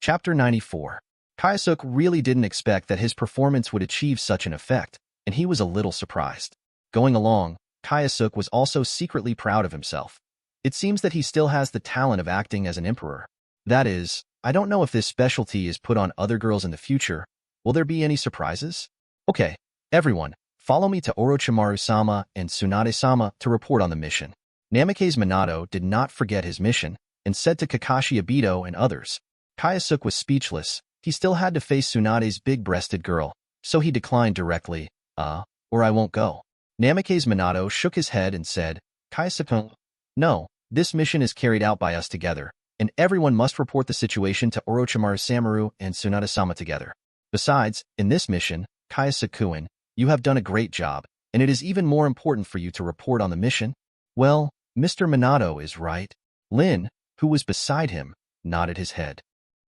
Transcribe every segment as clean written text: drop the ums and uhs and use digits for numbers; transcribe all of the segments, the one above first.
Chapter 94. Kyosuke really didn't expect that his performance would achieve such an effect, and he was a little surprised. Going along, Kyosuke was also secretly proud of himself. It seems that he still has the talent of acting as an emperor. That is, I don't know if this specialty is put on other girls in the future. Will there be any surprises? Okay, everyone, follow me to Orochimaru-sama and Tsunade-sama to report on the mission. Namikaze Minato did not forget his mission and said to Kakashi Obito and others. Kyosuke was speechless. He still had to face Tsunade's big-breasted girl, so he declined directly, or I won't go. Namikaze Minato shook his head and said, Kyosuke, no, this mission is carried out by us together, and everyone must report the situation to Orochimaru-sama and Tsunade-sama together. Besides, in this mission, Kyosuke-kun, you have done a great job, and it is even more important for you to report on the mission. Well, Mr. Minato is right. Lin, who was beside him, nodded his head.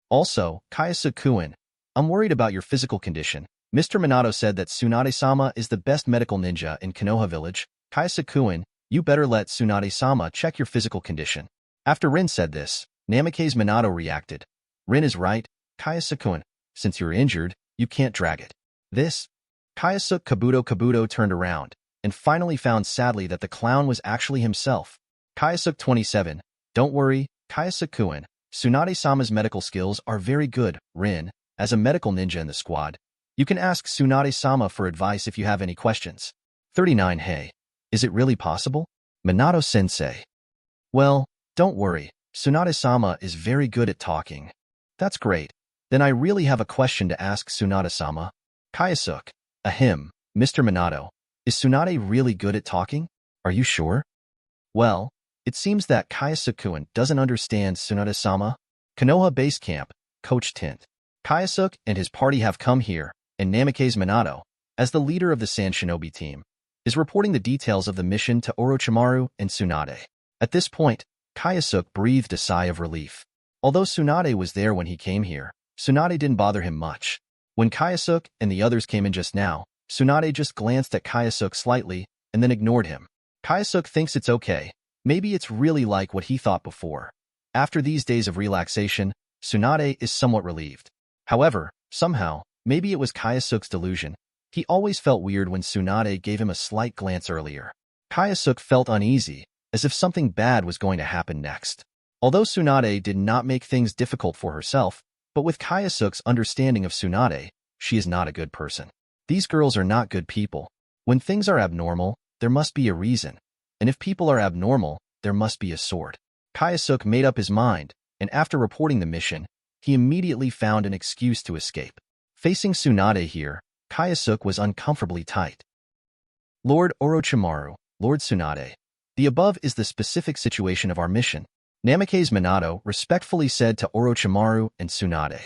Also, Kyosuke-kun, I'm worried about your physical condition. Mr. Minato said that Tsunade-sama is the best medical ninja in Konoha village. Kyosuke-kun, you better let Tsunade-sama check your physical condition. After Rin said this, Namikaze Minato reacted. Rin is right, Kyosuke-kun. Since you're injured, you can't drag it. This? Kyosuke Kabuto turned around, and finally found sadly that the clown was actually himself. Kyosuke 27, don't worry, Kyosuke-kun. Tsunade-sama's medical skills are very good, Rin, as a medical ninja in the squad. You can ask Tsunade-sama for advice if you have any questions. 39 Hey, is it really possible? Minato-sensei. Well, don't worry, Tsunade-sama is very good at talking. That's great. Then I really have a question to ask Tsunade-sama. Kyosuke, ahem, Mr. Minato, is Tsunade really good at talking? Are you sure? Well, it seems that Kyosuke-kun doesn't understand Tsunade-sama. Konoha Base Camp, Coach Tint. Kyosuke and his party have come here, and Namikaze Minato, as the leader of the Sand Shinobi team, is reporting the details of the mission to Orochimaru and Tsunade. At this point, Kyosuke breathed a sigh of relief. Although Tsunade was there when he came here, Tsunade didn't bother him much. When Kyosuke and the others came in just now, Tsunade just glanced at Kyosuke slightly and then ignored him. Kyosuke thinks it's okay. Maybe it's really like what he thought before. After these days of relaxation, Tsunade is somewhat relieved. However, somehow, maybe it was Kyosuke's delusion. He always felt weird when Tsunade gave him a slight glance earlier. Kyosuke felt uneasy, as if something bad was going to happen next. Although Tsunade did not make things difficult for herself, but with Kyosuke's understanding of Tsunade, she is not a good person. These girls are not good people. When things are abnormal, there must be a reason. And if people are abnormal, there must be a sort. Kyosuke made up his mind, and after reporting the mission, he immediately found an excuse to escape. Facing Tsunade here, Kyosuke was uncomfortably tight. Lord Orochimaru, Lord Tsunade. The above is the specific situation of our mission. Namikaze Minato respectfully said to Orochimaru and Tsunade.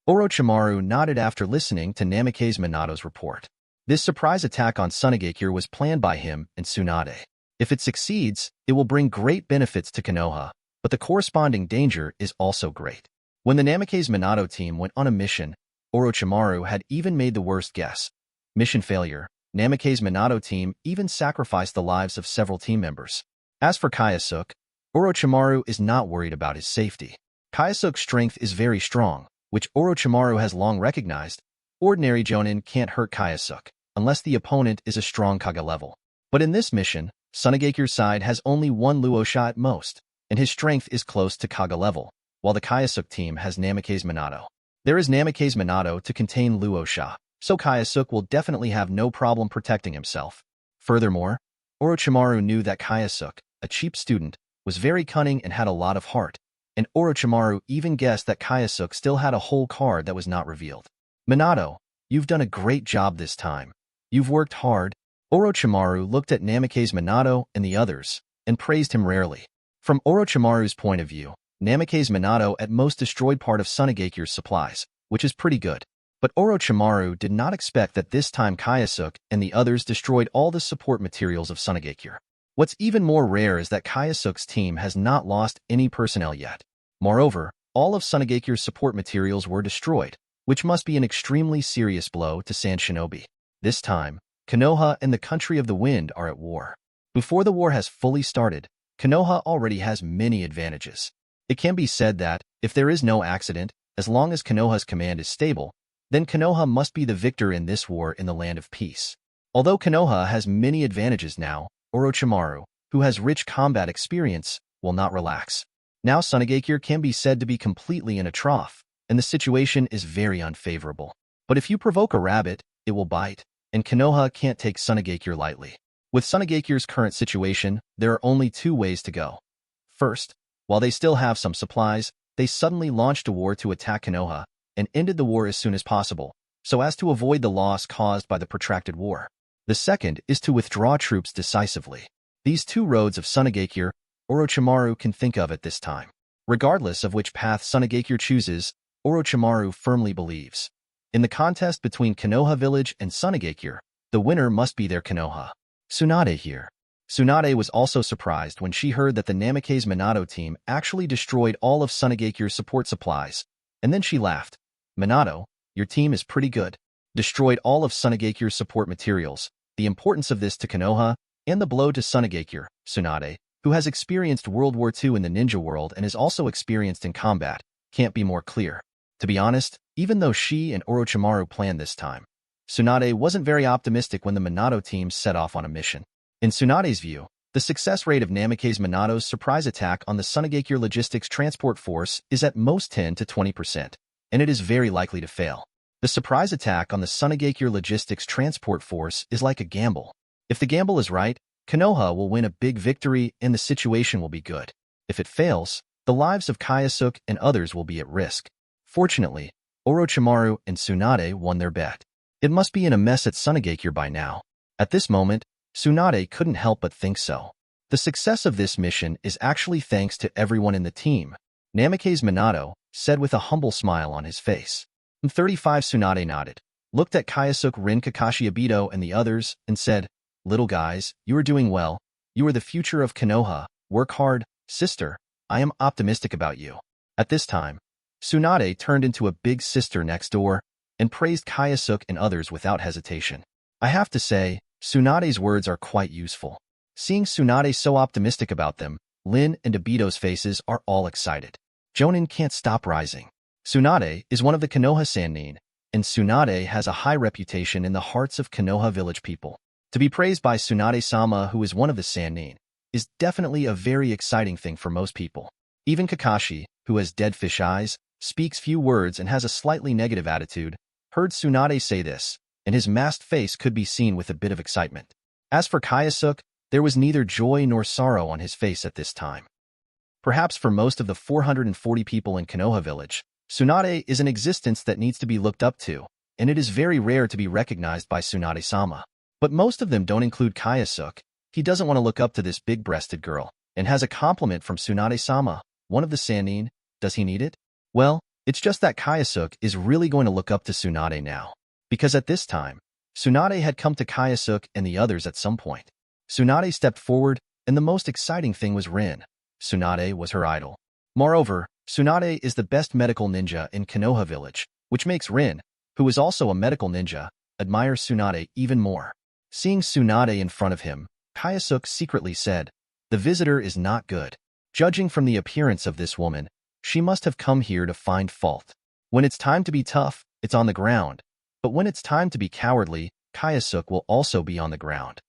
Orochimaru nodded after listening to Namikaze Minato's report. This surprise attack on Sunagakure was planned by him and Tsunade. If it succeeds, it will bring great benefits to Konoha, but the corresponding danger is also great. When the Namikaze Minato team went on a mission, Orochimaru had even made the worst guess. Mission failure. Namikaze Minato team even sacrificed the lives of several team members. As for Kyosuke, Orochimaru is not worried about his safety. Kyosuke's strength is very strong, which Orochimaru has long recognized. Ordinary Jonin can't hurt Kyosuke, unless the opponent is a strong Kage level. But in this mission, Sunagakure's side has only one Luosha at most, and his strength is close to Kage level, while the Kyosuke team has Namikaze Minato. There is Namikaze Minato to contain Luosha, so Kyosuke will definitely have no problem protecting himself. Furthermore, Orochimaru knew that Kyosuke, a cheap student, was very cunning and had a lot of heart, and Orochimaru even guessed that Kyosuke still had a whole card that was not revealed. Minato, you've done a great job this time. You've worked hard. Orochimaru looked at Namikaze Minato and the others, and praised him rarely. From Orochimaru's point of view, Namikaze Minato at most destroyed part of Sunagakure's supplies, which is pretty good. But Orochimaru did not expect that this time Kyosuke and the others destroyed all the support materials of Sunagakure. What's even more rare is that Kyosuke's team has not lost any personnel yet. Moreover, all of Sunagakure's support materials were destroyed, which must be an extremely serious blow to Sand Shinobi. This time, Konoha and the Country of the Wind are at war. Before the war has fully started, Konoha already has many advantages. It can be said that, If there is no accident, as long as Konoha's command is stable, then Konoha must be the victor in this war in the land of peace. Although Konoha has many advantages now, Orochimaru, who has rich combat experience, will not relax. Now Sunagakure can be said to be completely in a trough, and the situation is very unfavorable. But if you provoke a rabbit, it will bite, and Konoha can't take Sunagakure lightly. With Sunagakure's current situation, there are only two ways to go. First, while they still have some supplies, they suddenly launched a war to attack Konoha, and ended the war as soon as possible, so as to avoid the loss caused by the protracted war. The second is to withdraw troops decisively. These two roads of Sunagakure, Orochimaru can think of at this time. Regardless of which path Sunagakure chooses, Orochimaru firmly believes. In the contest between Konoha village and Sunagakure, the winner must be their Konoha. Tsunade here. Tsunade was also surprised when she heard that the Namikaze Minato team actually destroyed all of Sunagakure's support supplies, and then she laughed. Minato, your team is pretty good. Destroyed all of Sunagakure's support materials. The importance of this to Konoha, and the blow to Sunagakure, Tsunade, who has experienced World War II in the ninja world and is also experienced in combat, can't be more clear. To be honest, even though she and Orochimaru planned this time, Tsunade wasn't very optimistic when the Minato team set off on a mission. In Tsunade's view, the success rate of Namikaze Minato's surprise attack on the Sunagakure Logistics Transport Force is at most 10 to 20%, and it is very likely to fail. The surprise attack on the Sunagakure Logistics Transport Force is like a gamble. If the gamble is right, Konoha will win a big victory and the situation will be good. If it fails, the lives of Kyosuke and others will be at risk. Fortunately, Orochimaru and Tsunade won their bet. It must be in a mess at Sunagakure by now. At this moment, Tsunade couldn't help but think so. The success of this mission is actually thanks to everyone in the team, Namikaze Minato said with a humble smile on his face. 35 Tsunade nodded, looked at Kyosuke, Rin, Kakashi, Obito, and the others, and said, "Little guys, you are doing well. You are the future of Konoha. Work hard, sister. I am optimistic about you." At this time, Tsunade turned into a big sister next door and praised Kyosuke and others without hesitation. I have to say, Tsunade's words are quite useful. Seeing Tsunade so optimistic about them, Lin and Obito's faces are all excited. Jonin can't stop rising. Tsunade is one of the Konoha Sannin, and Tsunade has a high reputation in the hearts of Konoha village people. To be praised by Tsunade-sama, who is one of the Sannin, is definitely a very exciting thing for most people. Even Kakashi, who has dead fish eyes, speaks few words and has a slightly negative attitude, heard Tsunade say this, and his masked face could be seen with a bit of excitement. As for Kyosuke, there was neither joy nor sorrow on his face at this time. Perhaps for most of the 440 people in Konoha village, Tsunade is an existence that needs to be looked up to, and it is very rare to be recognized by Tsunade-sama. But most of them don't include Kyosuke. He doesn't want to look up to this big-breasted girl, and has a compliment from Tsunade-sama, one of the Sannin. Does he need it? Well, it's just that Kyosuke is really going to look up to Tsunade now. Because at this time, Tsunade had come to Kyosuke and the others at some point. Tsunade stepped forward, and the most exciting thing was Rin. Tsunade was her idol. Moreover, Tsunade is the best medical ninja in Konoha village, which makes Rin, who is also a medical ninja, admire Tsunade even more. Seeing Tsunade in front of him, Kyosuke secretly said, "The visitor is not good. Judging from the appearance of this woman, she must have come here to find fault. When it's time to be tough, it's on the ground. But when it's time to be cowardly, Kyosuke will also be on the ground.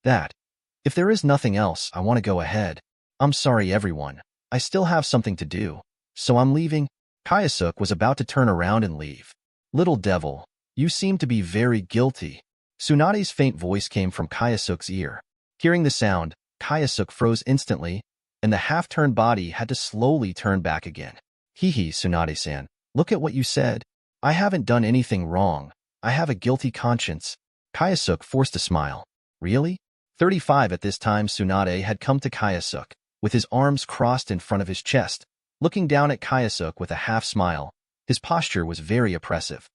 If there is nothing else, I want to go ahead. I'm sorry everyone, I still have something to do, so I'm leaving." Kyosuke was about to turn around and leave. "Little devil, you seem to be very guilty." Tsunade's faint voice came from Kyosuke's ear. Hearing the sound, Kyosuke froze instantly, and the half-turned body had to slowly turn back again. "Hehe, Tsunade-san, look at what you said. I haven't done anything wrong. I have a guilty conscience." Kyosuke forced a smile. "Really?" 35 At this time, Tsunade had come to Kyosuke, with his arms crossed in front of his chest, looking down at Kyosuke with a half-smile. His posture was very oppressive.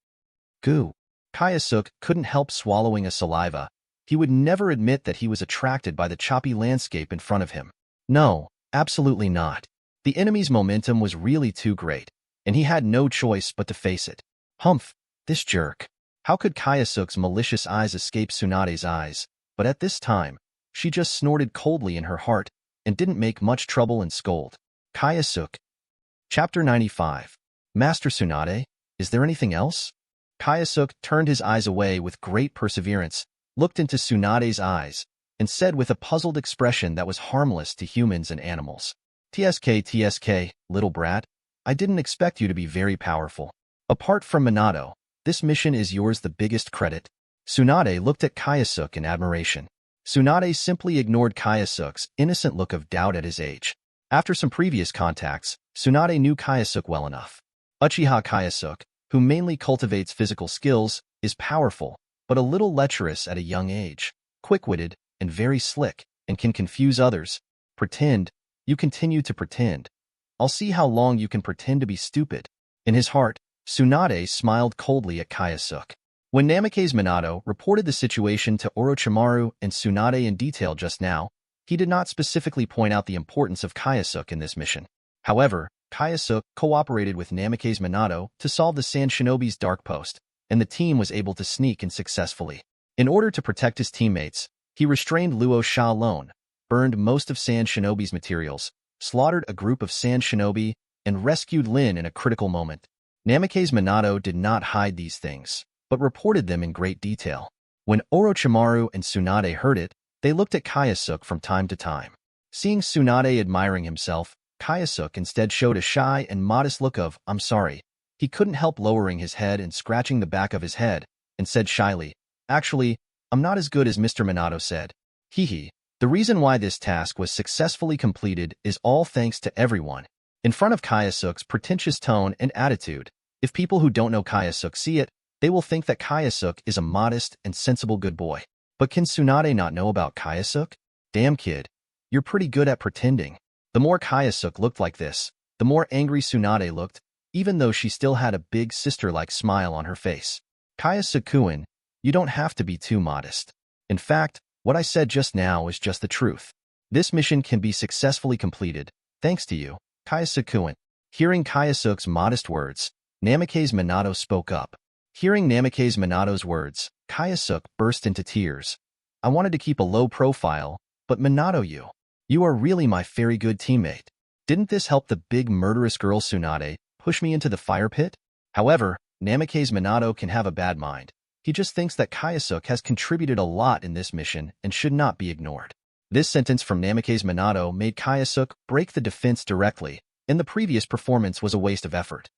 "Goo." Kyosuke couldn't help swallowing a saliva. He would never admit that he was attracted by the choppy landscape in front of him. No, absolutely not. The enemy's momentum was really too great, and he had no choice but to face it. Humph, this jerk. How could Kyosuke's malicious eyes escape Tsunade's eyes? But at this time, she just snorted coldly in her heart and didn't make much trouble and scold. "Kyosuke." Chapter 95. Master Tsunade, is there anything else? Kaiasuke turned his eyes away with great perseverance, looked into Tsunade's eyes, and said with a puzzled expression that was harmless to humans and animals. TSK, little brat, I didn't expect you to be very powerful. Apart from Minato, this mission is yours the biggest credit. Tsunade looked at Kaiasuke in admiration. Tsunade simply ignored Kaiasuke's innocent look of doubt at his age. After some previous contacts, Tsunade knew Kaiasuke well enough. Uchiha Kyosuke, who mainly cultivates physical skills, is powerful, but a little lecherous at a young age, quick-witted, and very slick, and can confuse others. Pretend. You continue to pretend. I'll see how long you can pretend to be stupid. In his heart, Tsunade smiled coldly at Kyosuke. When Namake's Minato reported the situation to Orochimaru and Tsunade in detail just now, he did not specifically point out the importance of Kyosuke in this mission. However, Kyosuke cooperated with Namake's Minato to solve the Sand Shinobi's dark post, and the team was able to sneak in successfully. In order to protect his teammates, he restrained Luo Sha alone, burned most of Sand Shinobi's materials, slaughtered a group of Sand Shinobi, and rescued Lin in a critical moment. Namake's Minato did not hide these things, but reported them in great detail. When Orochimaru and Tsunade heard it, they looked at Kyosuke from time to time. Seeing Tsunade admiring himself, Kyosuke instead showed a shy and modest look of, I'm sorry. He couldn't help lowering his head and scratching the back of his head, and said shyly, Actually, I'm not as good as Mr. Minato said. Hee. The reason why this task was successfully completed is all thanks to everyone. In front of Kyosuke's pretentious tone and attitude, if people who don't know Kyosuke see it, they will think that Kyosuke is a modest and sensible good boy. But can Tsunade not know about Kyosuke? Damn kid, you're pretty good at pretending. The more Kyosuke looked like this, the more angry Tsunade looked, even though she still had a big sister-like smile on her face. Kyosuke-kun, you don't have to be too modest. In fact, what I said just now is just the truth. This mission can be successfully completed, thanks to you, Kyosuke-kun. Hearing Kyosuke's modest words, Namake's Minato spoke up. Hearing Namake's Minato's words, Kyosuke burst into tears. I wanted to keep a low profile, but Minato, you are really my very good teammate. Didn't this help the big murderous girl Tsunade push me into the fire pit? However, Namake's Minato can have a bad mind. He just thinks that Kyosuke has contributed a lot in this mission and should not be ignored. This sentence from Namake's Minato made Kyosuke break the defense directly, and the previous performance was a waste of effort.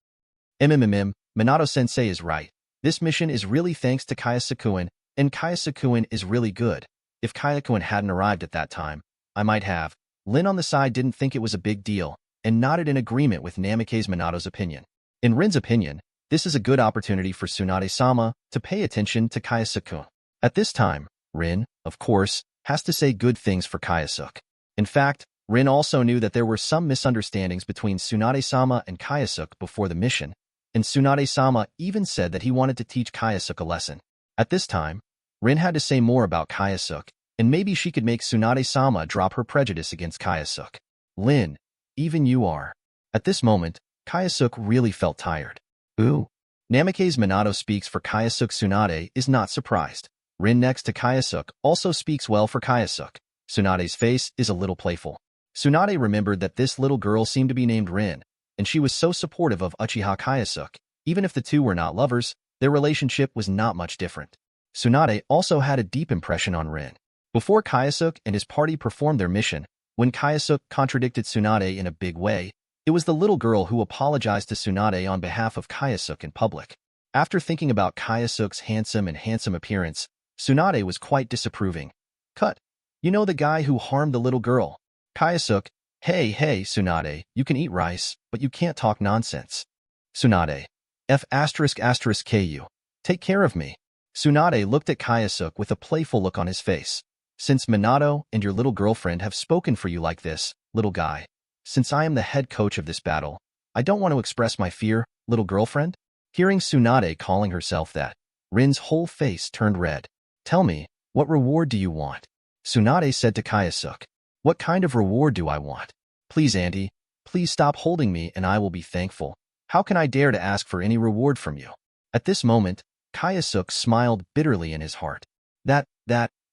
Minato-sensei is right. This mission is really thanks to Kyosuke-kun, and Kyosuke-kun is really good. If Kyosuke-kun hadn't arrived at that time, I might have. Lin on the side didn't think it was a big deal, and nodded in agreement with Namake's Minato's opinion. In Rin's opinion, this is a good opportunity for Tsunade-sama to pay attention to Kyosuke-kun. At this time, Rin, of course, has to say good things for Kyosuke. In fact, Rin also knew that there were some misunderstandings between Tsunade-sama and Kyosuke before the mission, and Tsunade-sama even said that he wanted to teach Kyosuke a lesson. At this time, Rin had to say more about Kyosuke, and maybe she could make Tsunade-sama drop her prejudice against Kyosuke. Lin, even you are. At this moment, Kyosuke really felt tired. Ooh. Namake's Minato speaks for Kyosuke. Tsunade is not surprised. Rin next to Kyosuke also speaks well for Kyosuke. Tsunade's face is a little playful. Tsunade remembered that this little girl seemed to be named Rin, and she was so supportive of Uchiha Kyosuke. Even if the two were not lovers, their relationship was not much different. Tsunade also had a deep impression on Rin. Before Kyosuke and his party performed their mission, when Kyosuke contradicted Tsunade in a big way, it was the little girl who apologized to Tsunade on behalf of Kyosuke in public. After thinking about Kyosuke's handsome appearance, Tsunade was quite disapproving. Cut. You know the guy who harmed the little girl. Kyosuke, hey, Tsunade, you can eat rice, but you can't talk nonsense. Tsunade, F***ku. Take care of me. Tsunade looked at Kyosuke with a playful look on his face. Since Minato and your little girlfriend have spoken for you like this, little guy, since I am the head coach of this battle, I don't want to express my fear, little girlfriend. Hearing Tsunade calling herself that, Rin's whole face turned red. Tell me, what reward do you want? Tsunade said to Kyosuke. What kind of reward do I want? Please, Auntie, please stop holding me and I will be thankful. How can I dare to ask for any reward from you? At this moment, Kyosuke smiled bitterly in his heart. That,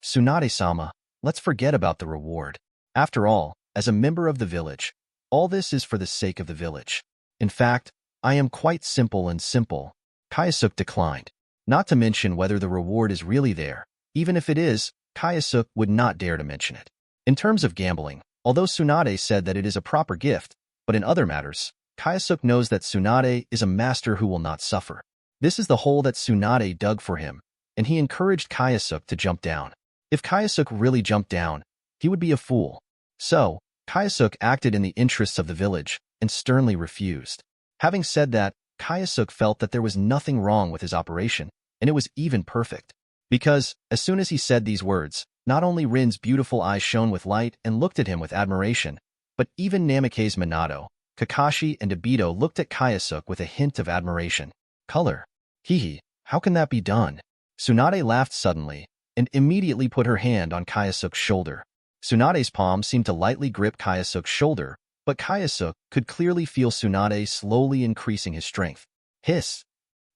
Tsunade-sama, let's forget about the reward. After all, as a member of the village, all this is for the sake of the village. In fact, I am quite simple and simple. Kaiasuke declined. Not to mention whether the reward is really there. Even if it is, Kaiasuke would not dare to mention it. In terms of gambling, although Tsunade said that it is a proper gift, but in other matters, Kaiasuke knows that Tsunade is a master who will not suffer. This is the hole that Tsunade dug for him, and he encouraged Kaiasuke to jump down. If Kaiasuke really jumped down, he would be a fool. So, Kaiasuke acted in the interests of the village and sternly refused. Having said that, Kaiasuke felt that there was nothing wrong with his operation, and it was even perfect. Because, as soon as he said these words, not only Rin's beautiful eyes shone with light and looked at him with admiration, but even Namikaze Minato, Kakashi, and Obito looked at Kaiasuke with a hint of admiration. Color. Hehe, how can that be done? Tsunade laughed suddenly, and immediately put her hand on Kaiasuke's shoulder. Tsunade's palm seemed to lightly grip Kaiasuke's shoulder, but Kaiasuke could clearly feel Tsunade slowly increasing his strength. Hiss.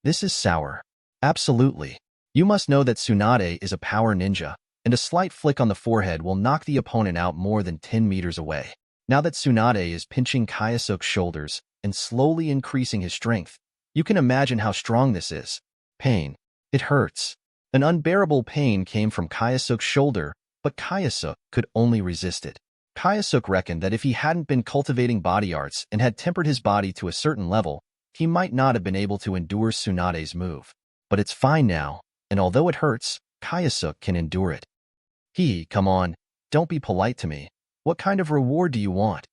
This is sour. Absolutely. You must know that Tsunade is a power ninja, and a slight flick on the forehead will knock the opponent out more than 10 meters away. Now that Tsunade is pinching Kaiasuke's shoulders and slowly increasing his strength, you can imagine how strong this is. Pain. It hurts. An unbearable pain came from Kaiasuke's shoulder, but Kaiasuke could only resist it. Kaiasuke reckoned that if he hadn't been cultivating body arts and had tempered his body to a certain level, he might not have been able to endure Tsunade's move. But it's fine now, and although it hurts, Kaiasuke can endure it. Come on, don't be polite to me. What kind of reward do you want?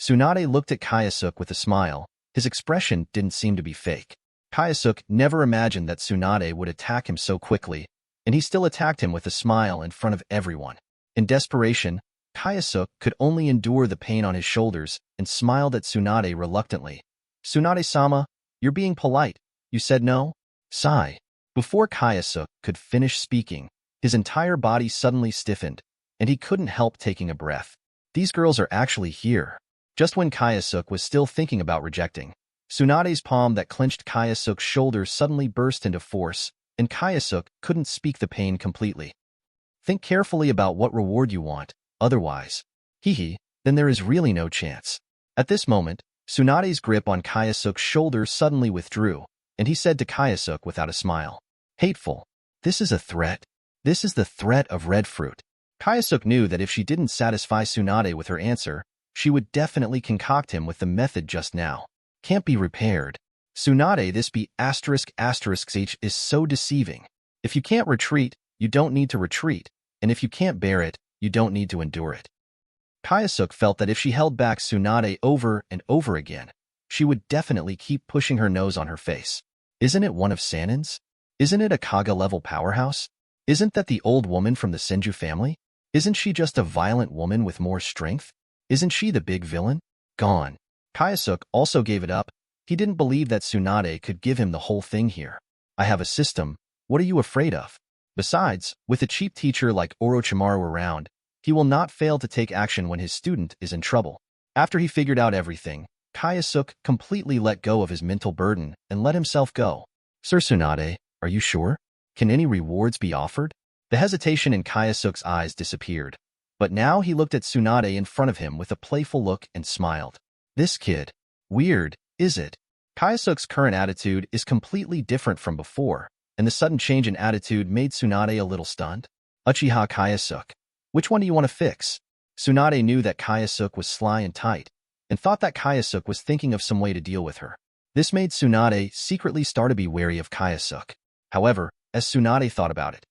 Tsunade looked at Kaiasuke with a smile. His expression didn't seem to be fake. Kaiasuke never imagined that Tsunade would attack him so quickly, and he still attacked him with a smile in front of everyone. In desperation, Kaiasuke could only endure the pain on his shoulders and smiled at Tsunade reluctantly. Tsunade-sama, you're being polite. You said no? Sigh. Before Kaiasuke could finish speaking, his entire body suddenly stiffened, and he couldn't help taking a breath. These girls are actually here. Just when Kaiasuke was still thinking about rejecting, Tsunade's palm that clenched Kaiasuke's shoulder suddenly burst into force, and Kaiasuke couldn't speak the pain completely. Think carefully about what reward you want, otherwise. Then there is really no chance. At this moment, Tsunade's grip on Kaiasuke's shoulder suddenly withdrew, and he said to Kaiasuke without a smile, Hateful. This is a threat. This is the threat of red fruit. Kaiasuke knew that if she didn't satisfy Tsunade with her answer, she would definitely concoct him with the method just now. Can't be repaired. Tsunade, this be **h is so deceiving. If you can't retreat, you don't need to retreat, and if you can't bear it, you don't need to endure it. Kaiasuke felt that if she held back Tsunade over and over again, she would definitely keep pushing her nose on her face. Isn't it one of Sanin's? Isn't it a Kaga-level powerhouse? Isn't that the old woman from the Senju family? Isn't she just a violent woman with more strength? Isn't she the big villain? Gone. Kaiasuke also gave it up. He didn't believe that Tsunade could give him the whole thing here. I have a system. What are you afraid of? Besides, with a cheap teacher like Orochimaru around, he will not fail to take action when his student is in trouble. After he figured out everything, Kaiasuke completely let go of his mental burden and let himself go. Sir Tsunade, are you sure? Can any rewards be offered? The hesitation in Kaiasuke's eyes disappeared, but now he looked at Tsunade in front of him with a playful look and smiled. This kid. Weird, is it? Kaiasuke's current attitude is completely different from before, and the sudden change in attitude made Tsunade a little stunned. Uchiha Kyosuke. Which one do you want to fix? Tsunade knew that Kyosuke was sly and tight, and thought that Kyosuke was thinking of some way to deal with her. This made Tsunade secretly start to be wary of Kyosuke. However, as Tsunade thought about it,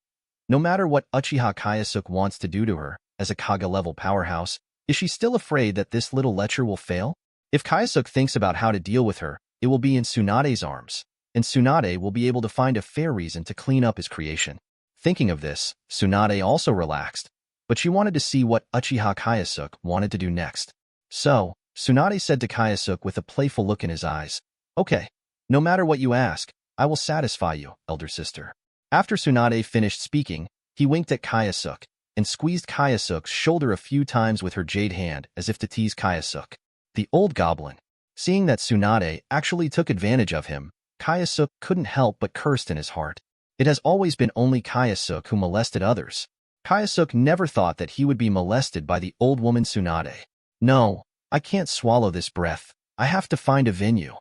no matter what Uchiha Kyosuke wants to do to her, as a Kaga-level powerhouse, is she still afraid that this little lecher will fail? If Kyosuke thinks about how to deal with her, it will be in Tsunade's arms, and Tsunade will be able to find a fair reason to clean up his creation. Thinking of this, Tsunade also relaxed, but she wanted to see what Uchiha Kyosuke wanted to do next. So, Tsunade said to Kyosuke with a playful look in his eyes, Okay, no matter what you ask, I will satisfy you, elder sister. After Tsunade finished speaking, he winked at Kyosuke and squeezed Kyosuke's shoulder a few times with her jade hand as if to tease Kyosuke. The old goblin. Seeing that Tsunade actually took advantage of him, Kyosuke couldn't help but cursed in his heart. It has always been only Kyosuke who molested others. Kyosuke never thought that he would be molested by the old woman Tsunade. No, I can't swallow this breath. I have to find a venue.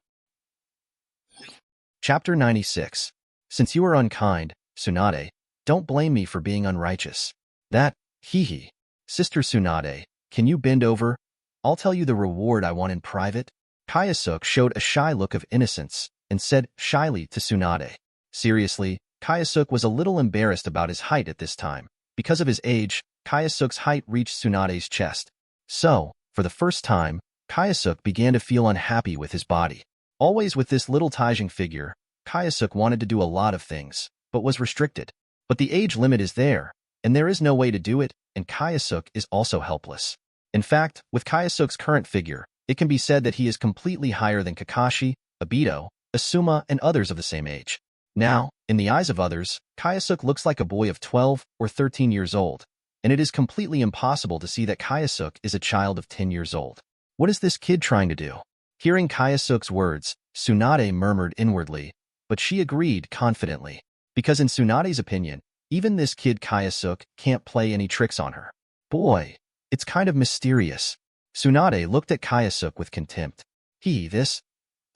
Chapter 96. Since you are unkind, Tsunade, don't blame me for being unrighteous. That, hee. Sister Tsunade, can you bend over? I'll tell you the reward I want in private. Kyosuke showed a shy look of innocence and said shyly to Tsunade. Seriously, Kyosuke was a little embarrassed about his height at this time. Because of his age, Kyosuke's height reached Tsunade's chest. So, for the first time, Kyosuke began to feel unhappy with his body. Always with this little Taijin figure, Kyosuke wanted to do a lot of things, but was restricted. But the age limit is there, and there is no way to do it, and Kyosuke is also helpless. In fact, with Kyosuke's current figure, it can be said that he is completely higher than Kakashi, Obito, Asuma, and others of the same age. Now, in the eyes of others, Kyosuke looks like a boy of 12 or 13 years old, and it is completely impossible to see that Kyosuke is a child of 10 years old. What is this kid trying to do? Hearing Kyosuke's words, Tsunade murmured inwardly, but she agreed confidently. Because in Tsunade's opinion, even this kid Kyosuke can't play any tricks on her. Boy, it's kind of mysterious. Tsunade looked at Kyosuke with contempt. The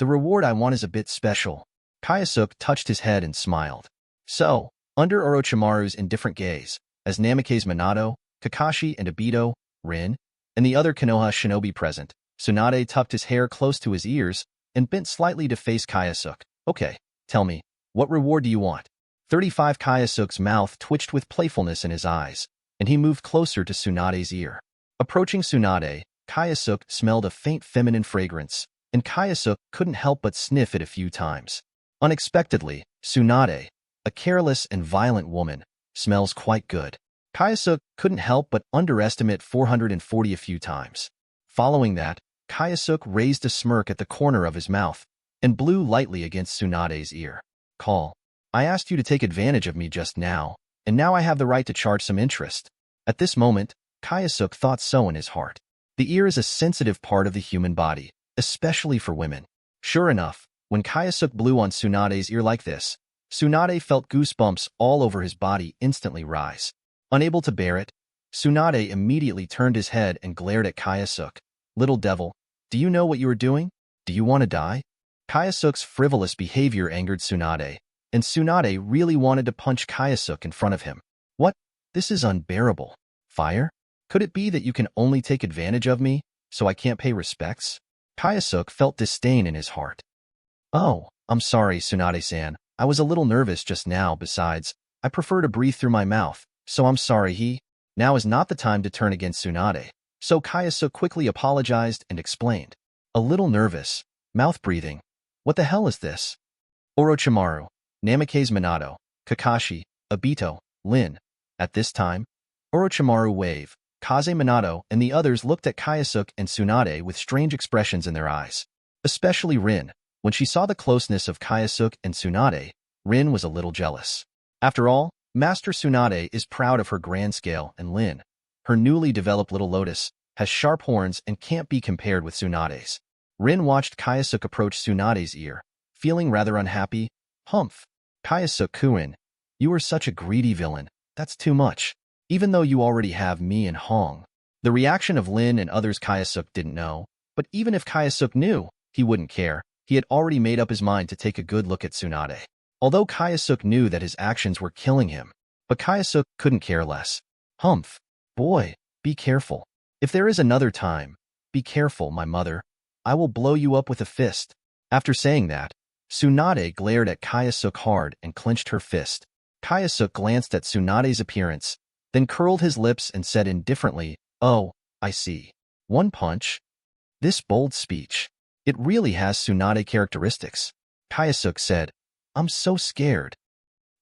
reward I want is a bit special. Kyosuke touched his head and smiled. So, under Orochimaru's indifferent gaze, as Namake's Minato, Kakashi and Obito, Rin, and the other Konoha shinobi present, Tsunade tucked his hair close to his ears and bent slightly to face Kyosuke. Okay, tell me, what reward do you want? 35 Kyosuke's mouth twitched with playfulness in his eyes, and he moved closer to Tsunade's ear. Approaching Tsunade, Kyosuke smelled a faint feminine fragrance, and Kyosuke couldn't help but sniff it a few times. Unexpectedly, Tsunade, a careless and violent woman, smells quite good. Kyosuke couldn't help but underestimate 440 a few times. Following that, Kyosuke raised a smirk at the corner of his mouth and blew lightly against Tsunade's ear. Call. I asked you to take advantage of me just now, and now I have the right to charge some interest. At this moment, Kyosuke thought so in his heart. The ear is a sensitive part of the human body, especially for women. Sure enough, when Kyosuke blew on Tsunade's ear like this, Tsunade felt goosebumps all over his body instantly rise. Unable to bear it, Tsunade immediately turned his head and glared at Kyosuke. Little devil, do you know what you are doing? Do you want to die? Kyosuke's frivolous behavior angered Tsunade, and Tsunade really wanted to punch Kyosuke in front of him. What? This is unbearable. Fire? Could it be that you can only take advantage of me, so I can't pay respects? Kyosuke felt disdain in his heart. Oh, I'm sorry, Tsunade-san. I was a little nervous just now. Besides, I prefer to breathe through my mouth, so I'm sorry. Now is not the time to turn against Tsunade. So Kyosuke quickly apologized and explained. A little nervous. Mouth breathing. What the hell is this? Orochimaru, Namake's Minato, Kakashi, Obito, Lin. At this time, Orochimaru, Wave, Kaze Minato, and the others looked at Kyosuke and Tsunade with strange expressions in their eyes. Especially Rin. When she saw the closeness of Kyosuke and Tsunade, Rin was a little jealous. After all, Master Tsunade is proud of her grand scale, and Lin, her newly developed little lotus, has sharp horns and can't be compared with Tsunade's. Rin watched Kyosuke approach Tsunade's ear, feeling rather unhappy. Humph. Kyosuke-kun, you are such a greedy villain. That's too much. Even though you already have me and Hong. The reaction of Lin and others Kyosuke didn't know, but even if Kyosuke knew, he wouldn't care. He had already made up his mind to take a good look at Tsunade. Although Kyosuke knew that his actions were killing him, but Kyosuke couldn't care less. Humph. Boy, be careful. If there is another time, be careful, my mother. I will blow you up with a fist. After saying that, Tsunade glared at Kyosuke hard and clenched her fist. Kyosuke glanced at Tsunade's appearance, then curled his lips and said indifferently, Oh, I see. One punch? This bold speech. It really has Tsunade characteristics. Kyosuke said, I'm so scared.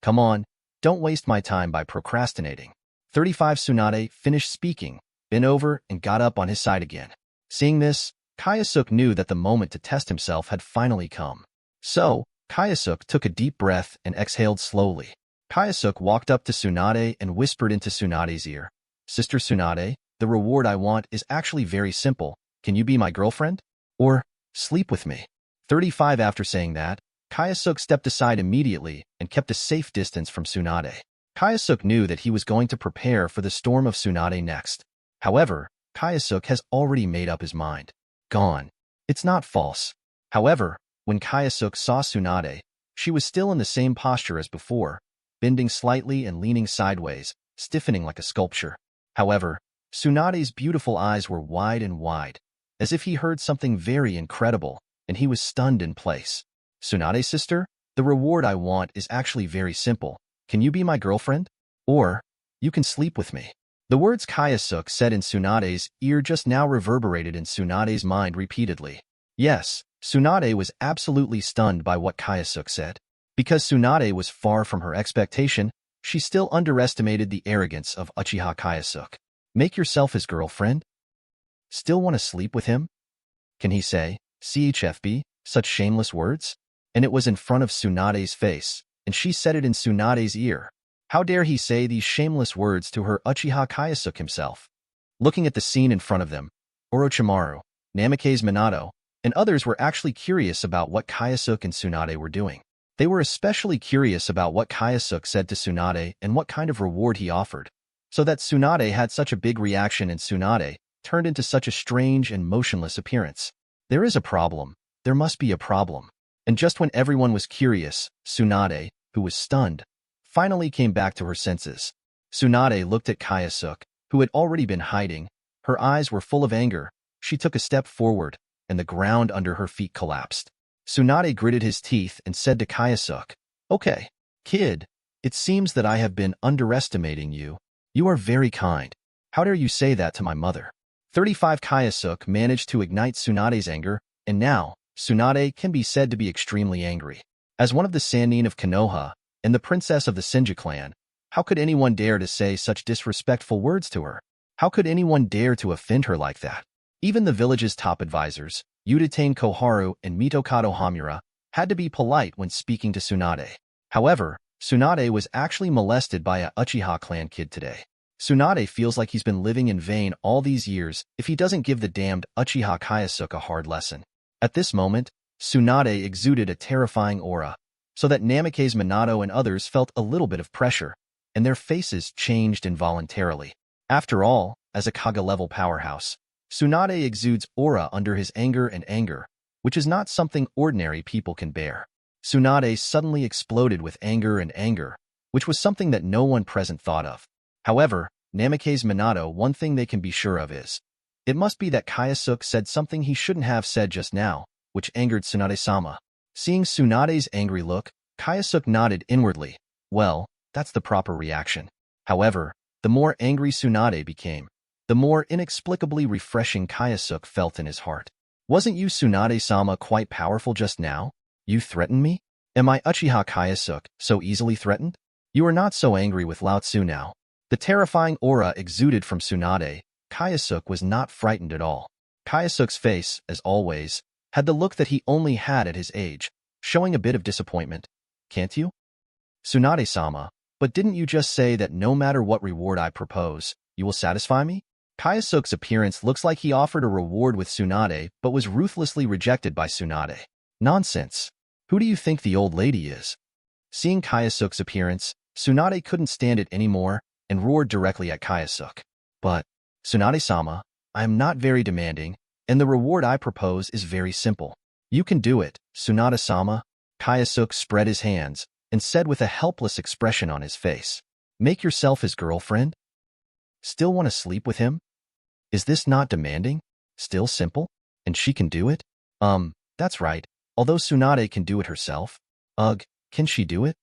Come on, don't waste my time by procrastinating. 35 Tsunade finished speaking, bent over, and got up on his side again. Seeing this, Kyosuke knew that the moment to test himself had finally come. So, Kyosuke took a deep breath and exhaled slowly. Kyosuke walked up to Tsunade and whispered into Tsunade's ear, Sister Tsunade, the reward I want is actually very simple. Can you be my girlfriend? Or sleep with me? 35 After saying that, Kyosuke stepped aside immediately and kept a safe distance from Tsunade. Kyosuke knew that he was going to prepare for the storm of Tsunade next. However, Kyosuke has already made up his mind. Gone. It's not false. However, when Kayasuke saw Tsunade, she was still in the same posture as before, bending slightly and leaning sideways, stiffening like a sculpture. However, Tsunade's beautiful eyes were wide and wide, as if he heard something very incredible, and he was stunned in place. Tsunade, sister, the reward I want is actually very simple. Can you be my girlfriend? Or, you can sleep with me. The words Kayasuke said in Tsunade's ear just now reverberated in Tsunade's mind repeatedly. Yes, Tsunade was absolutely stunned by what Kayasuke said. Because Tsunade was far from her expectation, she still underestimated the arrogance of Uchiha Kyosuke. Make yourself his girlfriend? Still want to sleep with him? Can he say, CHFB, such shameless words? And it was in front of Tsunade's face, and she said it in Tsunade's ear. How dare he say these shameless words to her Uchiha Kyosuke himself? Looking at the scene in front of them, Orochimaru, Namikaze Minato, and others were actually curious about what Kyosuke and Tsunade were doing. They were especially curious about what Kyosuke said to Tsunade and what kind of reward he offered, so that Tsunade had such a big reaction and Tsunade turned into such a strange and motionless appearance. There is a problem. There must be a problem. And just when everyone was curious, Tsunade, who was stunned, finally came back to her senses. Tsunade looked at Kyosuke, who had already been hiding. Her eyes were full of anger. She took a step forward, and the ground under her feet collapsed. Tsunade gritted his teeth and said to Kyosuke, "Okay, kid, it seems that I have been underestimating you. You are very kind. How dare you say that to my mother?" 35 Kyosuke managed to ignite Tsunade's anger, and now, Tsunade can be said to be extremely angry. As one of the Sannin of Konoha, and the princess of the Senju clan, how could anyone dare to say such disrespectful words to her? How could anyone dare to offend her like that? Even the village's top advisors, Udatain Koharu and Mitokado Hamura, had to be polite when speaking to Tsunade. However, Tsunade was actually molested by a Uchiha clan kid today. Tsunade feels like he's been living in vain all these years if he doesn't give the damned Uchiha Kyosuke a hard lesson. At this moment, Tsunade exuded a terrifying aura, so that Namikaze Minato and others felt a little bit of pressure, and their faces changed involuntarily. After all, as a Kage-level powerhouse, Tsunade exudes aura under his anger, which is not something ordinary people can bear. Tsunade suddenly exploded with anger, which was something that no one present thought of. However, Namikaze Minato, one thing they can be sure of is, it must be that Kyosuke said something he shouldn't have said just now, which angered Tsunade-sama. Seeing Tsunade's angry look, Kyosuke nodded inwardly. Well, that's the proper reaction. However, the more angry Tsunade became, the more inexplicably refreshing Kyosuke felt in his heart. Wasn't you Tsunade-sama quite powerful just now? You threatened me? Am I Uchiha Kyosuke so easily threatened? You are not so angry with Lao Tzu now. The terrifying aura exuded from Tsunade. Kyosuke was not frightened at all. Kyosuke's face, as always, had the look that he only had at his age, showing a bit of disappointment. Can't you? Tsunade-sama, but didn't you just say that no matter what reward I propose, you will satisfy me? Kyosuke's appearance looks like he offered a reward with Tsunade but was ruthlessly rejected by Tsunade. Nonsense. Who do you think the old lady is? Seeing Kyosuke's appearance, Tsunade couldn't stand it anymore and roared directly at Kyosuke. But, Tsunade-sama, I am not very demanding, and the reward I propose is very simple. You can do it, Tsunade-sama. Kyosuke spread his hands and said with a helpless expression on his face, "Make yourself his girlfriend? Still want to sleep with him? Is this not demanding? Still simple? And she can do it? That's right, although Tsunade can do it herself. Ugh, can she do it?"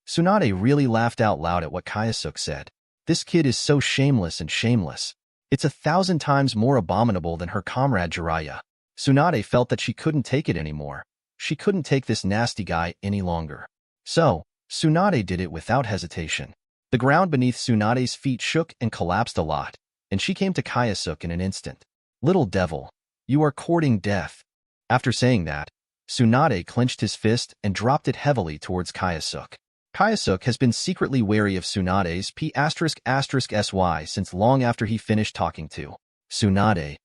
Tsunade really laughed out loud at what Kyosuke said. This kid is so shameless and shameless. It's 1,000 times more abominable than her comrade Jiraiya. Tsunade felt that she couldn't take it anymore. She couldn't take this nasty guy any longer. So, Tsunade did it without hesitation. The ground beneath Tsunade's feet shook and collapsed a lot, and she came to Kyosuke in an instant. "Little devil, you are courting death." After saying that, Tsunade clenched his fist and dropped it heavily towards Kyosuke. Kyosuke has been secretly wary of Tsunade's P***sy since long after he finished talking to Tsunade.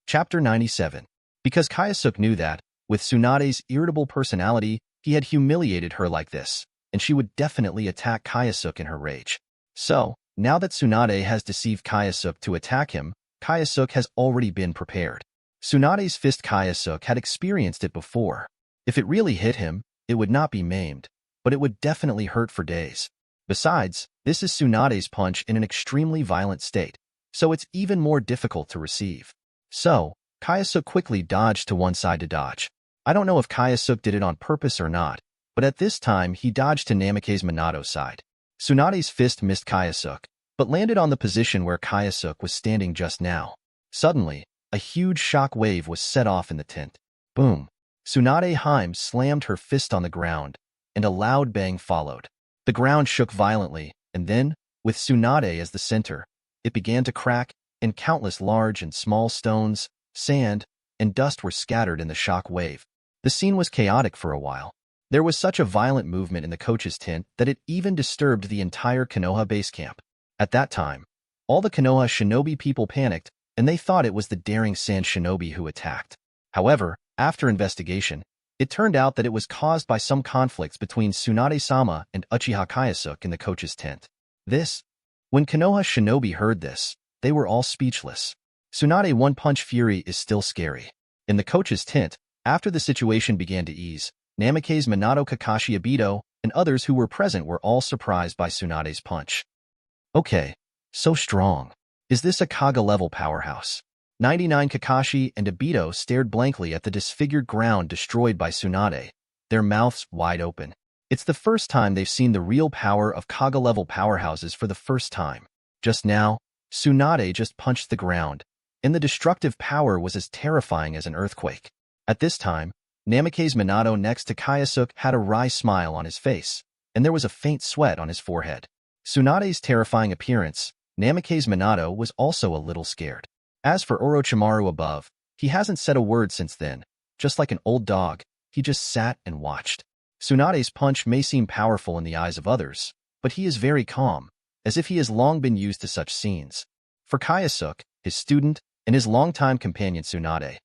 Chapter 97. Because Kyosuke knew that, with Tsunade's irritable personality, he had humiliated her like this, and she would definitely attack Kyosuke in her rage. So, now that Tsunade has deceived Kyosuke to attack him, Kyosuke has already been prepared. Tsunade's fist Kaiosuk had experienced it before. If it really hit him, it would not be maimed, but it would definitely hurt for days. Besides, this is Tsunade's punch in an extremely violent state, so it's even more difficult to receive. So, Kaiosuk quickly dodged to one side to dodge. I don't know if Kaiosuk did it on purpose or not, but at this time he dodged to Namake's Minato's side. Tsunade's fist missed Kaiosuk, but landed on the position where Kaiosuk was standing just now. Suddenly, a huge shock wave was set off in the tent. Boom! Tsunade Haim slammed her fist on the ground, and a loud bang followed. The ground shook violently, and then, with Tsunade as the center, it began to crack, and countless large and small stones, sand, and dust were scattered in the shock wave. The scene was chaotic for a while. There was such a violent movement in the coach's tent that it even disturbed the entire Konoha base camp. At that time, all the Konoha shinobi people panicked, and they thought it was the daring sand shinobi who attacked. However, after investigation, it turned out that it was caused by some conflicts between Tsunade-sama and Uchiha Kyosuke in the coach's tent. When Konoha shinobi heard this, they were all speechless. Tsunade one-punch fury is still scary. In the coach's tent, after the situation began to ease, Namake's Minato Kakashi Obito and others who were present were all surprised by Tsunade's punch. Okay, so strong. Is this a Kaga-level powerhouse? 99 Kakashi and Obito stared blankly at the disfigured ground destroyed by Tsunade, their mouths wide open. It's the first time they've seen the real power of Kaga-level powerhouses for the first time. Just now, Tsunade just punched the ground, and the destructive power was as terrifying as an earthquake. At this time, Namake's Minato next to Kyosuke had a wry smile on his face, and there was a faint sweat on his forehead. Tsunade's terrifying appearance, Namake's Minato was also a little scared. As for Orochimaru above, he hasn't said a word since then. Just like an old dog, he just sat and watched. Tsunade's punch may seem powerful in the eyes of others, but he is very calm, as if he has long been used to such scenes. For Kyosuke, his student, and his longtime companion Tsunade,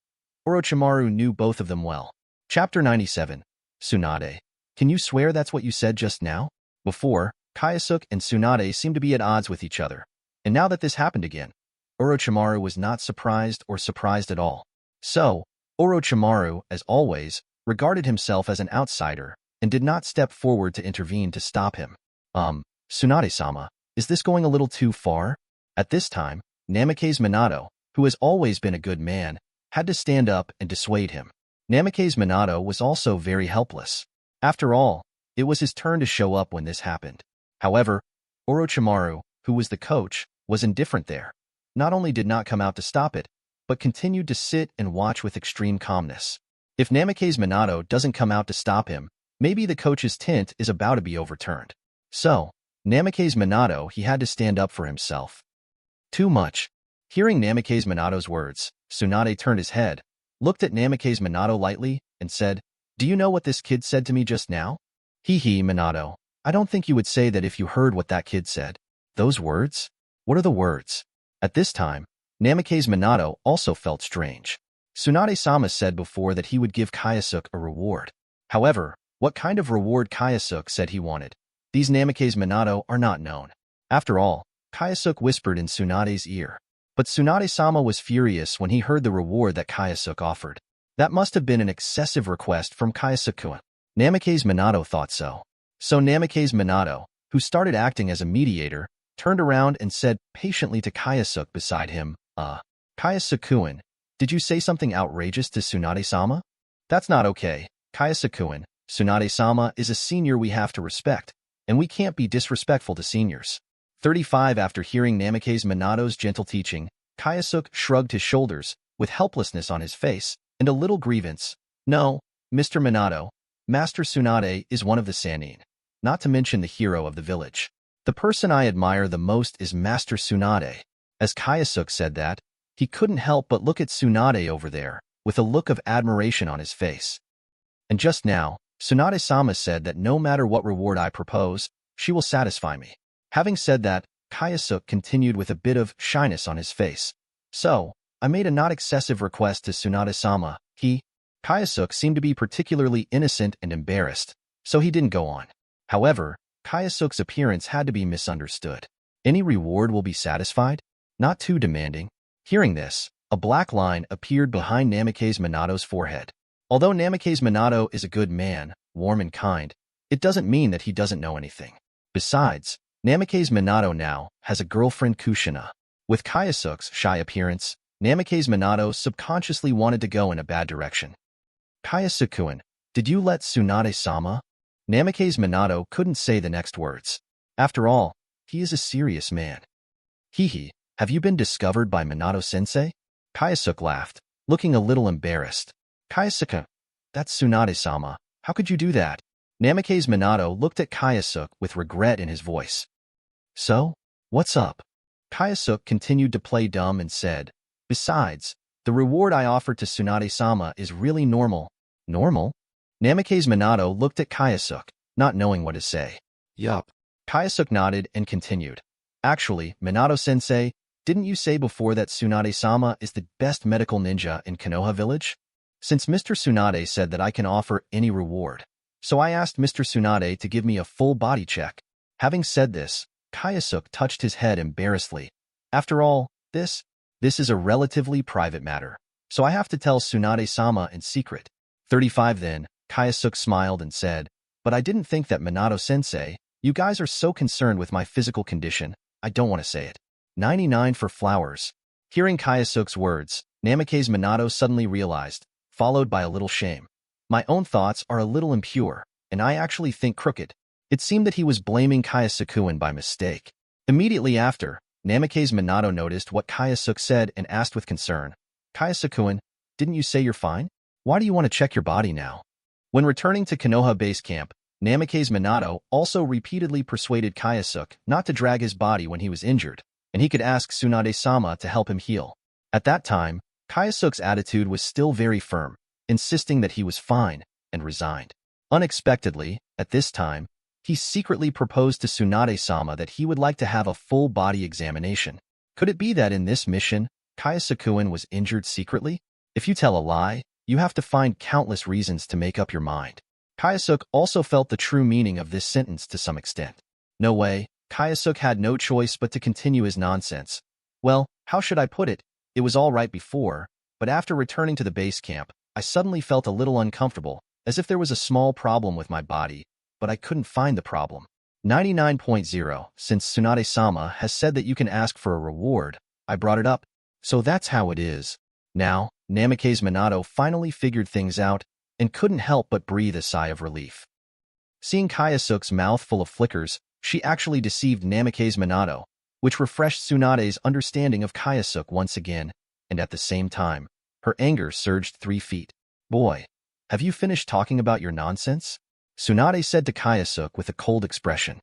Orochimaru knew both of them well. Chapter 97. Tsunade, can you swear that's what you said just now? Before, Kyosuke and Tsunade seemed to be at odds with each other, and now that this happened again, Orochimaru was not surprised or surprised at all. So, Orochimaru, as always, regarded himself as an outsider and did not step forward to intervene to stop him. Tsunade-sama, is this going a little too far? At this time, Namake's Minato, who has always been a good man, had to stand up and dissuade him. Namake's Minato was also very helpless. After all, it was his turn to show up when this happened. However, Orochimaru, who was the coach, was indifferent there. Not only did not come out to stop it, but continued to sit and watch with extreme calmness. If Namake's Minato doesn't come out to stop him, maybe the coach's tent is about to be overturned. So, Namake's Minato, he had to stand up for himself. Too much. Hearing Namake's Minato's words, Tsunade turned his head, looked at Namake's Minato lightly, and said, "Do you know what this kid said to me just now?" Hee, Minato. I don't think you would say that if you heard what that kid said. Those words? What are the words? At this time, Namake's Minato also felt strange. Tsunade-sama said before that he would give Kyosuke a reward. However, what kind of reward Kyosuke said he wanted? These Namake's Minato are not known. After all, Kyosuke whispered in Tsunade's ear. But Tsunade-sama was furious when he heard the reward that Kyosuke offered. That must have been an excessive request from Kyosuke. Namake's Minato thought so. So Namake's Minato, who started acting as a mediator, turned around and said patiently to Kyosuke beside him, Kyosuke-kun, did you say something outrageous to Tsunade-sama? That's not okay. Kyosuke-kun, Tsunade-sama is a senior we have to respect, and we can't be disrespectful to seniors. 35 After hearing Namake's Minato's gentle teaching, Kyosuke shrugged his shoulders, with helplessness on his face, and a little grievance. No, Mr. Minato, Master Tsunade is one of the Sannin, not to mention the hero of the village. The person I admire the most is Master Tsunade. As Kyosuke said that, he couldn't help but look at Tsunade over there, with a look of admiration on his face. And just now, Tsunade-sama said that no matter what reward I propose, she will satisfy me. Having said that, Kyosuke continued with a bit of shyness on his face. So, I made a not excessive request to Tsunade-sama. Kyosuke seemed to be particularly innocent and embarrassed, so he didn't go on. However, Kyosuke's appearance had to be misunderstood. Any reward will be satisfied? Not too demanding. Hearing this, A black line appeared behind Namake's Minato's forehead. Although Namake's Minato is a good man, warm and kind, it doesn't mean that he doesn't know anything. Besides, Namake's Minato now has a girlfriend Kushina. With Kyosuke's shy appearance, Namake's Minato subconsciously wanted to go in a bad direction. Kyosuke-kun, did you let Tsunade-sama? Namake's Minato couldn't say the next words. After all, he is a serious man. Hehe, have you been discovered by Minato-sensei? Kyosuke laughed, looking a little embarrassed. Kyosuke, that's Tsunade-sama. How could you do that? Namake's Minato looked at Kyosuke with regret in his voice. So, what's up? Kyosuke continued to play dumb and said, besides, the reward I offered to Tsunade-sama is really normal. Normal? Namake's Minato looked at Kyosuke, not knowing what to say. Yup. Kyosuke nodded and continued. Actually, Minato-sensei, didn't you say before that Tsunade-sama is the best medical ninja in Konoha village? Since Mr. Tsunade said that I can offer any reward, so I asked Mr. Tsunade to give me a full body check. Having said this, Kyosuke touched his head embarrassedly. After all, this is a relatively private matter, so I have to tell Tsunade-sama in secret. 35 Then, Kyosuke smiled and said, but I didn't think that Minato-sensei, you guys are so concerned with my physical condition, I don't want to say it. 99 for flowers. Hearing Kyosuke's words, Namake's Minato suddenly realized, followed by a little shame. My own thoughts are a little impure, and I actually think crooked. It seemed that he was blaming Kyosuke-kun by mistake. Immediately after, Namake's Minato noticed what Kyosuke said and asked with concern, Kyosuke-kun, didn't you say you're fine? Why do you want to check your body now? When returning to Konoha base camp, Namake's Minato also repeatedly persuaded Kyosuke not to drag his body when he was injured, and he could ask Tsunade-sama to help him heal. At that time, Kyosuke's attitude was still very firm, insisting that he was fine, and resigned. Unexpectedly, at this time, he secretly proposed to Tsunade-sama that he would like to have a full body examination. Could it be that in this mission, Kyosuke-kun was injured secretly? If you tell a lie, you have to find countless reasons to make up your mind. Kyosuke also felt the true meaning of this sentence to some extent. No way, Kyosuke had no choice but to continue his nonsense. Well, how should I put it? It was all right before, but after returning to the base camp, I suddenly felt a little uncomfortable, as if there was a small problem with my body, but I couldn't find the problem. 99.0 Since Tsunade-sama has said that you can ask for a reward, I brought it up. So that's how it is. Now, Namake's Minato finally figured things out, and couldn't help but breathe a sigh of relief. Seeing Kyosuke's mouth full of flickers, she actually deceived Namake's Minato, which refreshed Tsunade's understanding of Kyosuke once again, and at the same time, her anger surged 3 feet. Boy, have you finished talking about your nonsense? Tsunade said to Kyosuke with a cold expression.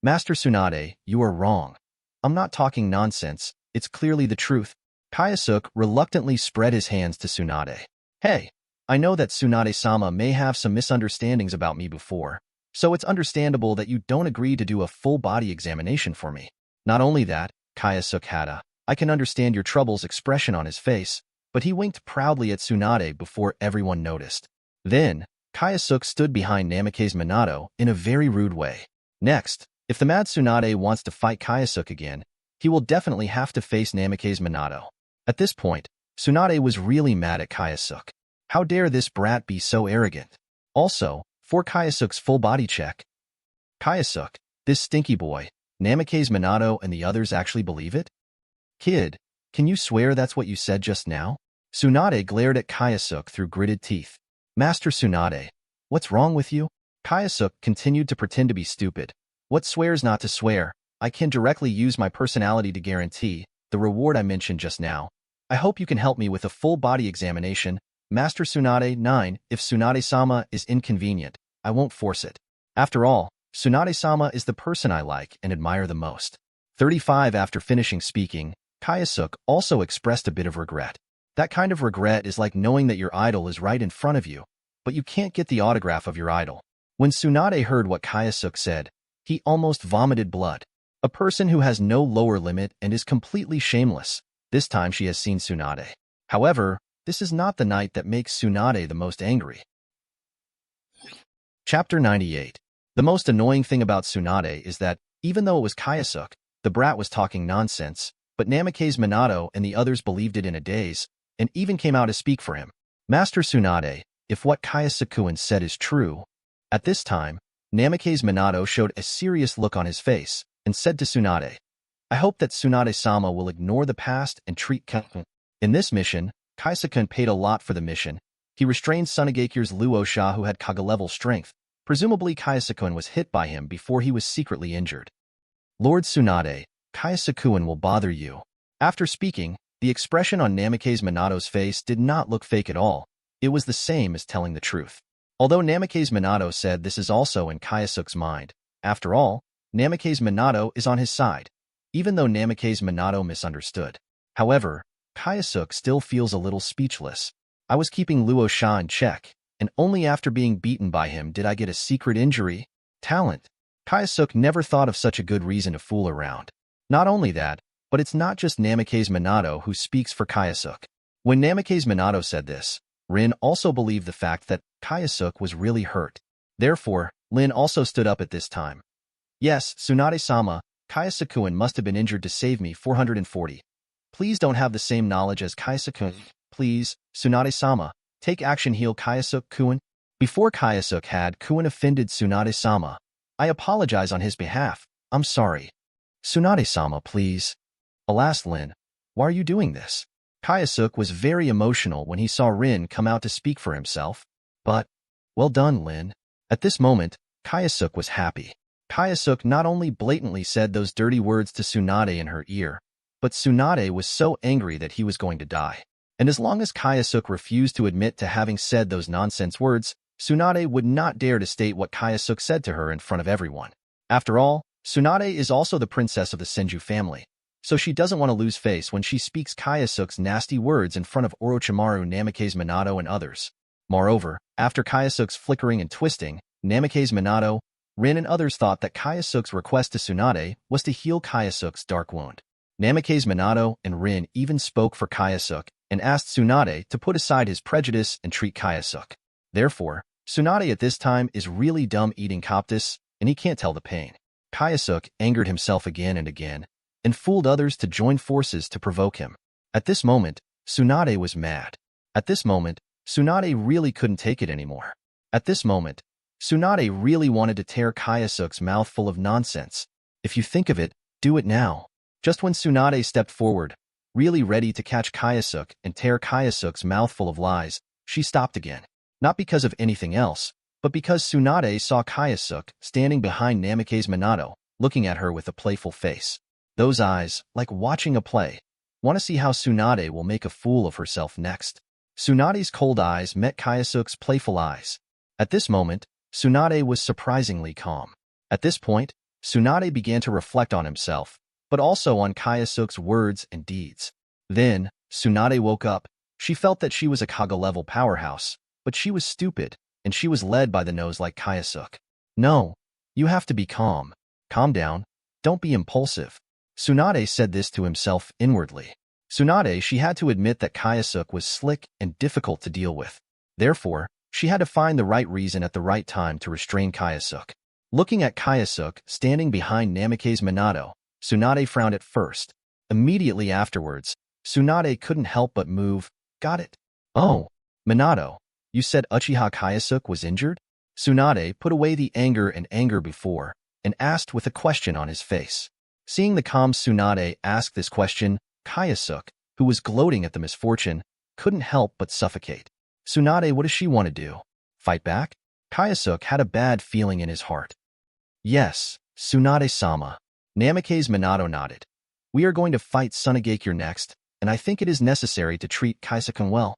Master Tsunade, you are wrong. I'm not talking nonsense, it's clearly the truth. Kyosuke reluctantly spread his hands to Tsunade. Hey, I know that Tsunade-sama may have some misunderstandings about me before, so it's understandable that you don't agree to do a full body examination for me. Not only that, Kyosuke had a I can understand your troubles expression on his face, but he winked proudly at Tsunade before everyone noticed. Then, Kyosuke stood behind Namake's Minato in a very rude way. Next, if the mad Tsunade wants to fight Kyosuke again, he will definitely have to face Namake's Minato. At this point, Tsunade was really mad at Kyosuke. How dare this brat be so arrogant? Also, for Kyosuke's full body check. Kyosuke, this stinky boy, Namake's Minato and the others actually believe it? Kid, can you swear that's what you said just now? Tsunade glared at Kyosuke through gritted teeth. Master Tsunade, what's wrong with you? Kyosuke continued to pretend to be stupid. What swears not to swear? I can directly use my personality to guarantee the reward I mentioned just now. I hope you can help me with a full body examination. Master Tsunade 9. If Tsunade-sama is inconvenient, I won't force it. After all, Tsunade-sama is the person I like and admire the most. 35 After finishing speaking, Kyosuke also expressed a bit of regret. That kind of regret is like knowing that your idol is right in front of you, but you can't get the autograph of your idol. When Tsunade heard what Kyosuke said, he almost vomited blood. A person who has no lower limit and is completely shameless. This time she has seen Tsunade. However, this is not the night that makes Tsunade the most angry. Chapter 98. The most annoying thing about Tsunade is that, even though it was Kyosuke, the brat was talking nonsense, but Namikaze Minato and the others believed it in a daze, and even came out to speak for him. Master Tsunade, if what Kayasuk-kun said is true. At this time, Namikaze Minato showed a serious look on his face, and said to Tsunade, I hope that Tsunade-sama will ignore the past and treat Kayasuk. In this mission, Kayasuk-kun paid a lot for the mission. He restrained Sunagakir's Luosha who had Kage-level strength. Presumably Kayasuk-kun was hit by him before he was secretly injured. Lord Tsunade, Kayasuk-kun will bother you. After speaking, the expression on Namikaze Minato's face did not look fake at all. It was the same as telling the truth. Although Namikaze Minato said this is also in Kayasuk's mind. After all, Namikaze Minato is on his side, even though Namikaze Minato misunderstood. However, Kayasuk still feels a little speechless. I was keeping Luo Sha in check, and only after being beaten by him did I get a secret injury. Talent. Kayasuk never thought of such a good reason to fool around. Not only that, but it's not just Namikaze Minato who speaks for Kayasuk. When Namikaze Minato said this, Rin also believed the fact that Kayasuk was really hurt. Therefore, Lin also stood up at this time. Yes, Tsunade-sama, Kayasuk-kun must have been injured to save me 440. Please don't have the same knowledge as Kayasuk-kun. Please, Tsunade-sama, take action, heal Kayasuk-kun. Before Kayasuk-kun offended Tsunade-sama, I apologize on his behalf. I'm sorry. Tsunade-sama, please. Alas, Lin, why are you doing this? Kayasuk was very emotional when he saw Rin come out to speak for himself. But, well done, Lin. At this moment, Kayasuk was happy. Kayasuk not only blatantly said those dirty words to Tsunade in her ear, but Tsunade was so angry that he was going to die. And as long as Kayasuk refused to admit to having said those nonsense words, Tsunade would not dare to state what Kayasuk said to her in front of everyone. After all, Tsunade is also the princess of the Senju family, so she doesn't want to lose face when she speaks Kayasuk's nasty words in front of Orochimaru, Namikaze Minato, and others. Moreover, after Kayasuk's flickering and twisting, Namikaze Minato, Rin, and others thought that Kayasuk's request to Tsunade was to heal Kayasuk's dark wound. Namikaze Minato and Rin even spoke for Kayasuk and asked Tsunade to put aside his prejudice and treat Kayasuk. Therefore, Tsunade at this time is really dumb eating Coptis, and he can't tell the pain. Kayasuk angered himself again and again, and fooled others to join forces to provoke him. At this moment, Tsunade was mad. At this moment, Tsunade really couldn't take it anymore. At this moment, Tsunade really wanted to tear Kayasuk's mouth full of nonsense. If you think of it, do it now. Just when Tsunade stepped forward, really ready to catch Kayasuk and tear Kayasuk's mouth full of lies, she stopped again. Not because of anything else, but because Tsunade saw Kayasuk standing behind Namikaze Minato, looking at her with a playful face. Those eyes, like watching a play, want to see how Tsunade will make a fool of herself next. Tsunade's cold eyes met Kayasuk's playful eyes. At this moment, Tsunade was surprisingly calm. At this point, Tsunade began to reflect on himself, but also on Kayasuk's words and deeds. Then, Tsunade woke up. She felt that she was a Kage-level powerhouse, but she was stupid, and she was led by the nose like Kayasuk. No, you have to be calm. Calm down. Don't be impulsive. Tsunade said this to himself inwardly. Tsunade, she had to admit that Kayasuk was slick and difficult to deal with. Therefore, she had to find the right reason at the right time to restrain Kayasuk. Looking at Kayasuk standing behind Namikaze Minato, Tsunade frowned at first. Immediately afterwards, Tsunade couldn't help but move. Got it. Oh, Minato, you said Uchiha Kyosuke was injured? Tsunade put away the anger before, and asked with a question on his face. Seeing the calm Tsunade ask this question, Kyosuke, who was gloating at the misfortune, couldn't help but suffocate. Tsunade, what does she want to do? Fight back? Kyosuke had a bad feeling in his heart. Yes, Tsunade-sama. Namikaze Minato nodded. We are going to fight Sunagakure next, and I think it is necessary to treat Kyosuke well.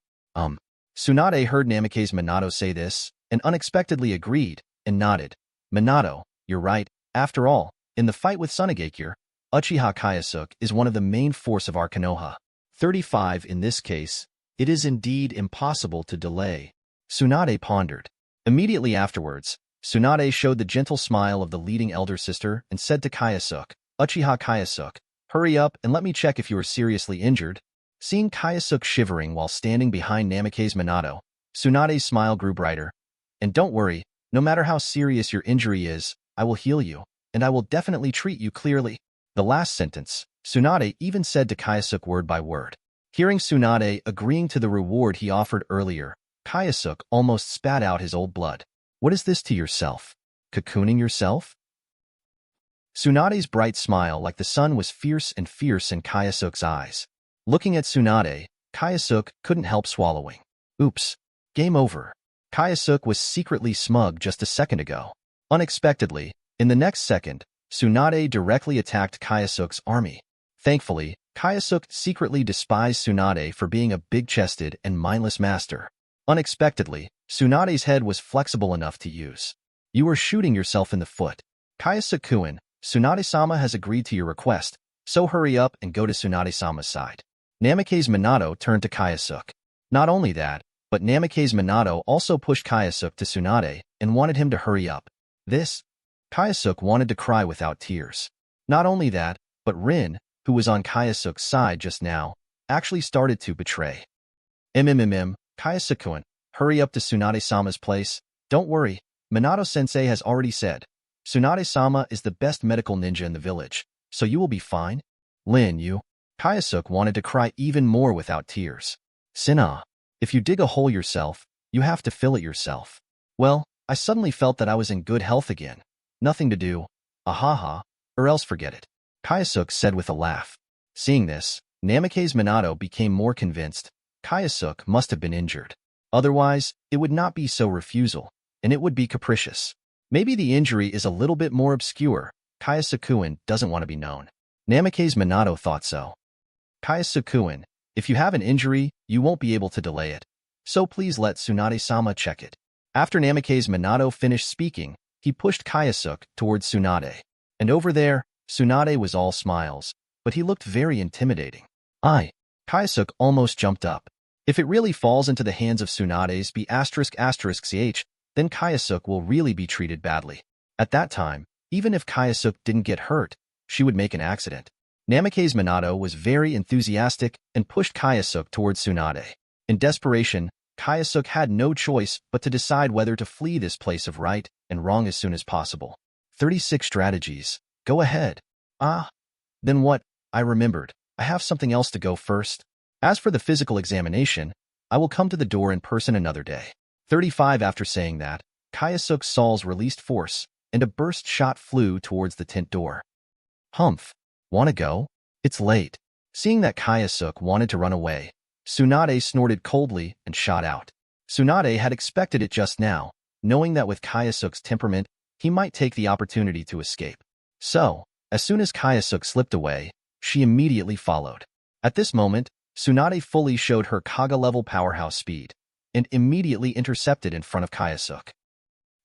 Tsunade heard Namikaze Minato say this, and unexpectedly agreed, and nodded. Minato, you're right. After all, in the fight with Sunagakure, Uchiha Kyosuke is one of the main force of our Konoha. 35 In this case, it is indeed impossible to delay. Tsunade pondered. Immediately afterwards, Tsunade showed the gentle smile of the leading elder sister and said to Kyosuke, Uchiha Kyosuke, hurry up and let me check if you are seriously injured. Seeing Kyosuke shivering while standing behind Namikaze Minato, Tsunade's smile grew brighter. And don't worry, no matter how serious your injury is, I will heal you, and I will definitely treat you clearly. The last sentence, Tsunade even said to Kaiasuke word by word. Hearing Tsunade agreeing to the reward he offered earlier, Kaiasuke almost spat out his old blood. What is this to yourself? Cocooning yourself? Tsunade's bright smile like the sun was fierce in Kaiasuke's eyes. Looking at Tsunade, Kaiasuke couldn't help swallowing. Oops. Game over. Kaiasuke was secretly smug just a second ago. Unexpectedly, in the next second, Tsunade directly attacked Kaiasuke's army. Thankfully, Kaiasuke secretly despised Tsunade for being a big-chested and mindless master. Unexpectedly, Tsunade's head was flexible enough to use. You are shooting yourself in the foot. Kaiasuke-kun, Tsunade-sama has agreed to your request, so hurry up and go to Tsunade-sama's side. Namikaze Minato turned to Kaiasuke. Not only that, but Namikaze Minato also pushed Kaiasuke to Tsunade and wanted him to hurry up. Kaiasuke wanted to cry without tears. Not only that, but Rin, who was on Kaiasuke's side just now, actually started to betray. Kaiasuke-kun, hurry up to Tsunade-sama's place. Don't worry, Minato-sensei has already said. Tsunade-sama is the best medical ninja in the village, so you will be fine. Kaiasuke wanted to cry even more without tears. Sinna, if you dig a hole yourself, you have to fill it yourself. Well, I suddenly felt that I was in good health again. Nothing to do. Ahaha, or else forget it. Kaiasuke said with a laugh. Seeing this, Namikaze Minato became more convinced. Kaiasuke must have been injured. Otherwise, it would not be so refusal, and it would be capricious. Maybe the injury is a little bit more obscure. Kaiasuke-kun doesn't want to be known. Namikaze Minato thought so. Kaiasuke-kun, if you have an injury, you won't be able to delay it. So please let Tsunade-sama check it. After Namikaze Minato finished speaking, he pushed Kaiasuke towards Tsunade. And over there, Tsunade was all smiles, but he looked very intimidating. Kaiasuke almost jumped up. If it really falls into the hands of Tsunade's ***ch, then Kaiasuke will really be treated badly. At that time, even if Kaiasuke didn't get hurt, she would make an accident. Namikaze Minato was very enthusiastic and pushed Kaiasuke towards Tsunade. In desperation, Kaiasuke had no choice but to decide whether to flee this place of right and wrong as soon as possible. 36 strategies. Go ahead. Then what? I remembered. I have something else to go first. As for the physical examination, I will come to the door in person another day. 35 After saying that, Kaiasuke's Saul's released force, and a burst shot flew towards the tent door. Humph. Wanna go? It's late. Seeing that Kaiasuke wanted to run away, Tsunade snorted coldly and shot out. Tsunade had expected it just now, knowing that with Kaiasuke's temperament, he might take the opportunity to escape. So, as soon as Kaiasuke slipped away, she immediately followed. At this moment, Tsunade fully showed her Kaga-level powerhouse speed, and immediately intercepted in front of Kaiasuke.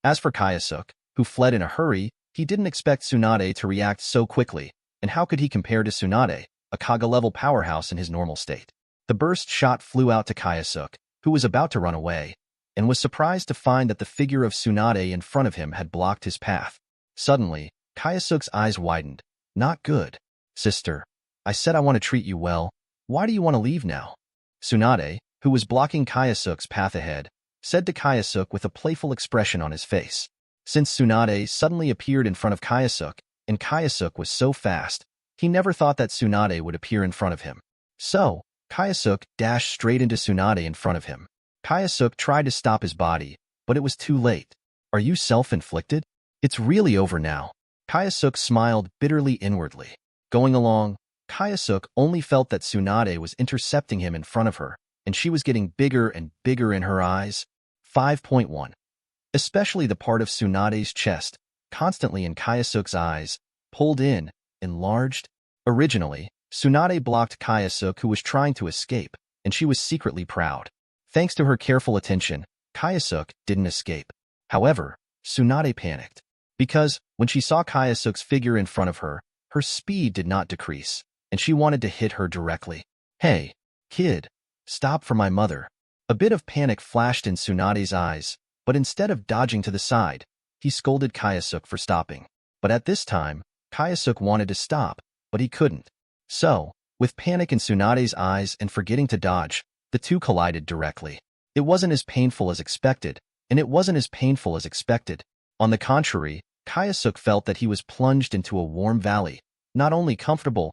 As for Kaiasuke, who fled in a hurry, he didn't expect Tsunade to react so quickly, and how could he compare to Tsunade, a Kaga-level powerhouse in his normal state? The burst shot flew out to Kaiasuke, who was about to run away, and was surprised to find that the figure of Tsunade in front of him had blocked his path. Suddenly, Kaiasuke's eyes widened. Not good. Sister, I said I want to treat you well. Why do you want to leave now? Tsunade, who was blocking Kaiasuke's path ahead, said to Kaiasuke with a playful expression on his face. Since Tsunade suddenly appeared in front of Kaiasuke, and Kaiasuke was so fast, he never thought that Tsunade would appear in front of him. So, Kaiasuke dashed straight into Tsunade in front of him. Kaiasuke tried to stop his body, but it was too late. Are you self-inflicted? It's really over now. Kaiasuke smiled bitterly inwardly. Going along, Kaiasuke only felt that Tsunade was intercepting him in front of her, and she was getting bigger and bigger in her eyes. 5.1. Especially the part of Tsunade's chest, constantly in Kaiasuke's eyes, pulled in, enlarged. Originally, Tsunade blocked Kaiasuke, who was trying to escape, and she was secretly proud. Thanks to her careful attention, Kaiasuke didn't escape. However, Tsunade panicked. Because, when she saw Kaiasuke's figure in front of her, her speed did not decrease, and she wanted to hit her directly. Hey, kid, stop for my mother. A bit of panic flashed in Tsunade's eyes, but instead of dodging to the side, he scolded Kaiasuke for stopping. But at this time, Kaiasuke wanted to stop, but he couldn't. So, with panic in Tsunade's eyes and forgetting to dodge, the two collided directly. It wasn't as painful as expected, and it wasn't as painful as expected. On the contrary, Kaiasuke felt that he was plunged into a warm valley, not only comfortable,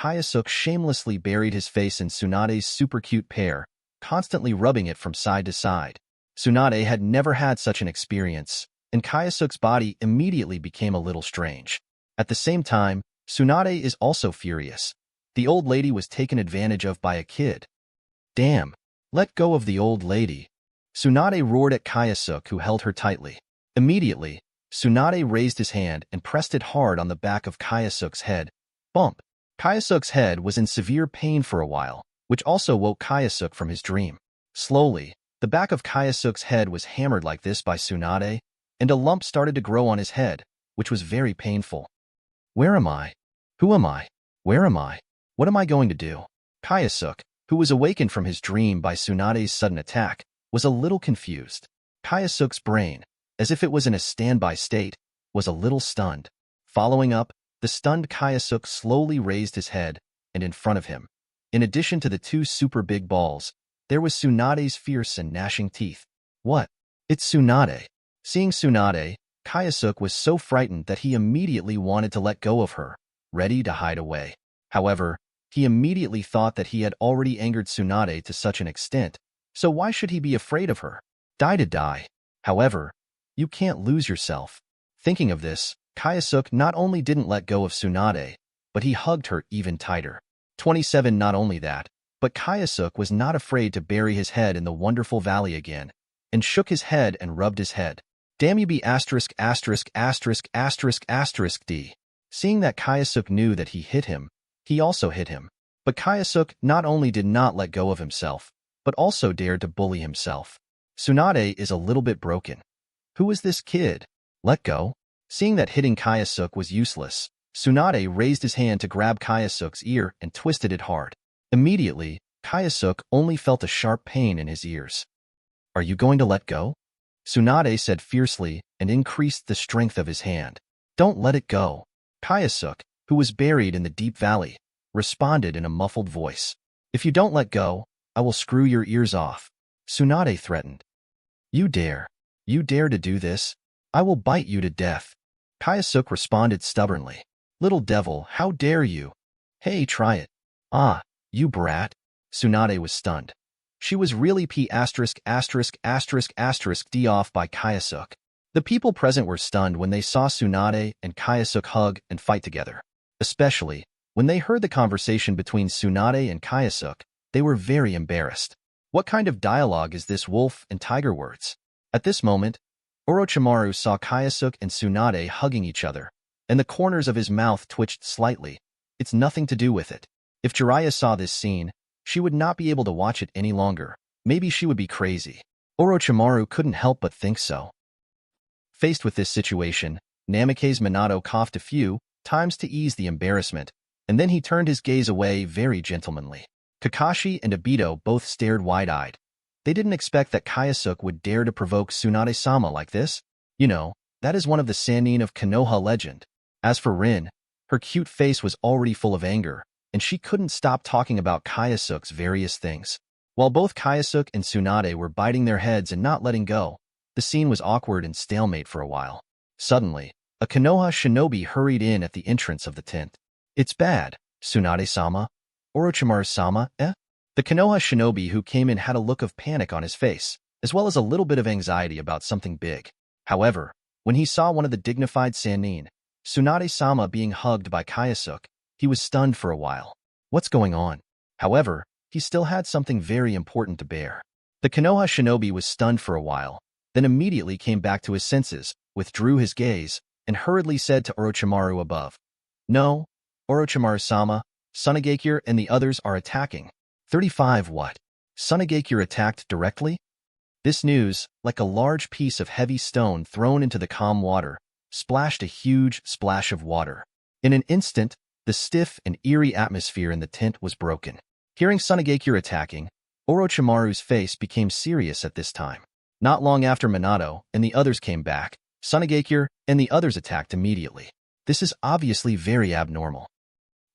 Kaiosuk shamelessly buried his face in Tsunade's super cute pear, constantly rubbing it from side to side. Tsunade had never had such an experience, and Kaiosuk's body immediately became a little strange. At the same time, Tsunade is also furious. The old lady was taken advantage of by a kid. Damn! Let go of the old lady. Tsunade roared at Kaiosuk, who held her tightly. Immediately, Tsunade raised his hand and pressed it hard on the back of Kaiosuk's head. Bump! Kaiosuk's head was in severe pain for a while, which also woke Kaiosuk from his dream. Slowly, the back of Kaiosuk's head was hammered like this by Tsunade, and a lump started to grow on his head, which was very painful. Where am I? Who am I? Where am I? What am I going to do? Kaiosuk, who was awakened from his dream by Tsunade's sudden attack, was a little confused. Kaiosuk's brain, as if it was in a standby state, was a little stunned. Following up, the stunned Kaiosuk slowly raised his head, and in front of him, in addition to the two super big balls, there was Tsunade's fierce and gnashing teeth. What? It's Tsunade. Seeing Tsunade, Kaiosuk was so frightened that he immediately wanted to let go of her, ready to hide away. However, he immediately thought that he had already angered Tsunade to such an extent, so why should he be afraid of her? Die to die. However, you can't lose yourself. Thinking of this, Kaiosuk not only didn't let go of Tsunade, but he hugged her even tighter. 27. Not only that, but Kaiosuk was not afraid to bury his head in the wonderful valley again, and shook his head and rubbed his head. Damn you be asterisk asterisk asterisk asterisk asterisk D. Seeing that Kaiosuk knew that he hit him, he also hit him. But Kaiosuk not only did not let go of himself, but also dared to bully himself. Tsunade is a little bit broken. Who is this kid? Let go. Seeing that hitting Kaiosuk was useless, Tsunade raised his hand to grab Kaiosuk's ear and twisted it hard. Immediately, Kaiosuk only felt a sharp pain in his ears. Are you going to let go? Tsunade said fiercely and increased the strength of his hand. Don't let it go. Kaiosuk, who was buried in the deep valley, responded in a muffled voice. If you don't let go, I will screw your ears off. Tsunade threatened. You dare to do this? I will bite you to death. Kaiosuk responded stubbornly. Little devil, how dare you? Hey, try it. Ah, you brat. Tsunade was stunned. She was really D off by Kaiosuk. The people present were stunned when they saw Tsunade and Kaiosuk hug and fight together. Especially, when they heard the conversation between Tsunade and Kaiosuk, they were very embarrassed. What kind of dialogue is this, wolf and tiger words? At this moment, Orochimaru saw Kaiosuk and Tsunade hugging each other, and the corners of his mouth twitched slightly. It's nothing to do with it. If Jiraiya saw this scene, she would not be able to watch it any longer. Maybe she would be crazy. Orochimaru couldn't help but think so. Faced with this situation, Namikaze Minato coughed a few times to ease the embarrassment, and then he turned his gaze away very gentlemanly. Kakashi and Obito both stared wide-eyed. They didn't expect that Kaiosuk would dare to provoke Tsunade-sama like this. You know, that is one of the Sannin of Konoha legend. As for Rin, her cute face was already full of anger, and she couldn't stop talking about Kaiosuk's various things. While both Kaiosuk and Tsunade were biting their heads and not letting go, the scene was awkward and stalemate for a while. Suddenly, a Konoha shinobi hurried in at the entrance of the tent. It's bad, Tsunade-sama. Orochimaru-sama, eh? The Konoha shinobi who came in had a look of panic on his face, as well as a little bit of anxiety about something big. However, when he saw one of the dignified Sannin, Tsunade-sama, being hugged by Kaiosuk, he was stunned for a while. What's going on? However, he still had something very important to bear. The Konoha shinobi was stunned for a while, then immediately came back to his senses, withdrew his gaze, and hurriedly said to Orochimaru above, No, Orochimaru-sama, Tsunagakure and the others are attacking. 35. What? Tsunagakure attacked directly? This news, like a large piece of heavy stone thrown into the calm water, splashed a huge splash of water. In an instant, the stiff and eerie atmosphere in the tent was broken. Hearing Sunagakure attacking, Orochimaru's face became serious at this time. Not long after Minato and the others came back, Sunagakure and the others attacked immediately. This is obviously very abnormal.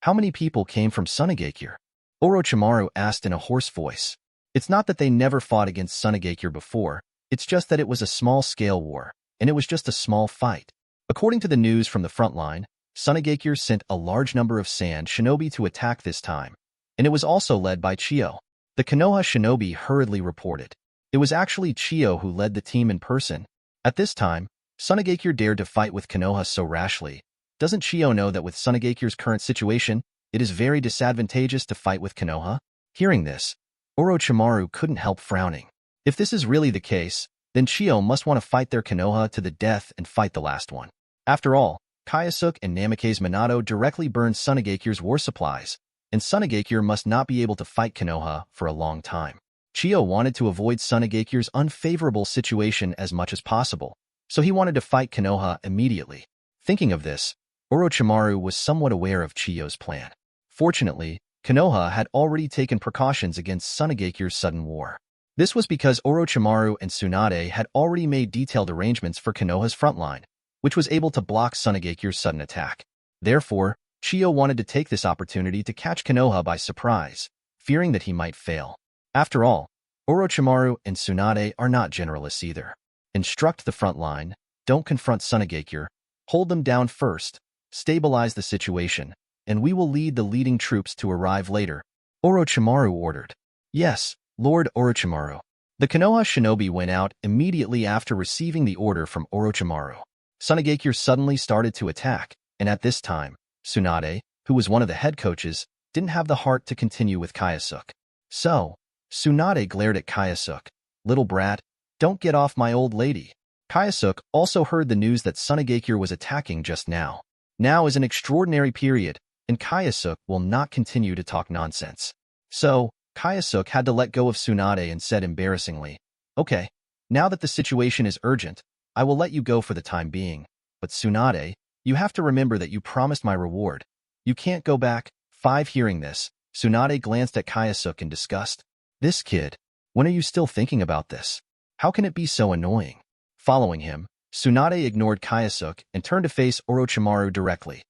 How many people came from Sunagakure? Orochimaru asked in a hoarse voice. It's not that they never fought against Sunagakure before, it's just that it was a small-scale war, and it was just a small fight. According to the news from the front line, Sunagakure sent a large number of sand shinobi to attack this time, and it was also led by Chiyo. The Konoha shinobi hurriedly reported. It was actually Chiyo who led the team in person. At this time, Sunagakure dared to fight with Konoha so rashly. Doesn't Chiyo know that with Sunagakure's current situation, it is very disadvantageous to fight with Konoha? Hearing this, Orochimaru couldn't help frowning. If this is really the case, then Chiyo must want to fight their Konoha to the death and fight the last one. After all, Kyosuke and Namikaze Minato directly burned Sunagakure's war supplies, and Sunagakure must not be able to fight Konoha for a long time. Chiyo wanted to avoid Sunagakure's unfavorable situation as much as possible, so he wanted to fight Konoha immediately. Thinking of this, Orochimaru was somewhat aware of Chiyo's plan. Fortunately, Konoha had already taken precautions against Sunagakure's sudden war. This was because Orochimaru and Tsunade had already made detailed arrangements for Konoha's front line, which was able to block Sunagakure's sudden attack. Therefore, Chiyo wanted to take this opportunity to catch Konoha by surprise, fearing that he might fail. After all, Orochimaru and Tsunade are not generalists either. Instruct the front line, don't confront Sunagakure, hold them down first, stabilize the situation, and we will lead the leading troops to arrive later, Orochimaru ordered. Yes, Lord Orochimaru. The Konoha shinobi went out immediately after receiving the order from Orochimaru. Sunagakure suddenly started to attack, and at this time, Tsunade, who was one of the head coaches, didn't have the heart to continue with Kyosuke. So, Tsunade glared at Kyosuke. Little brat, don't get off my old lady. Kyosuke also heard the news that Sunagakure was attacking just now. Now is an extraordinary period, and Kyosuke will not continue to talk nonsense. So, Kyosuke had to let go of Tsunade and said embarrassingly, Okay, now that the situation is urgent, I will let you go for the time being. But Tsunade, you have to remember that you promised my reward. You can't go back. 5 Hearing this, Tsunade glanced at Kyosuke in disgust. This kid, when are you still thinking about this? How can it be so annoying? Following him, Tsunade ignored Kyosuke and turned to face Orochimaru directly.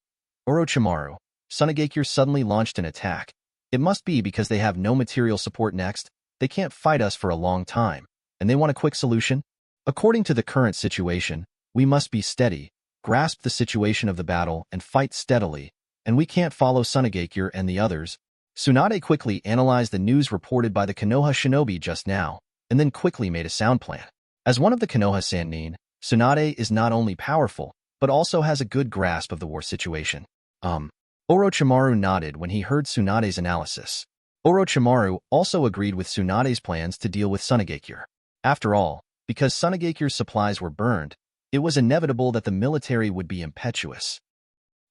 Orochimaru, Sunagakure suddenly launched an attack. It must be because they have no material support next, they can't fight us for a long time, and they want a quick solution? According to the current situation, we must be steady, grasp the situation of the battle, and fight steadily, and we can't follow Sunagakure and the others. Tsunade quickly analyzed the news reported by the Konoha shinobi just now, and then quickly made a sound plan. As one of the Konoha Sannin, Tsunade is not only powerful, but also has a good grasp of the war situation. Orochimaru nodded when he heard Tsunade's analysis. Orochimaru also agreed with Tsunade's plans to deal with Sunagakure. After all, because Sunagakure's supplies were burned, it was inevitable that the military would be impetuous.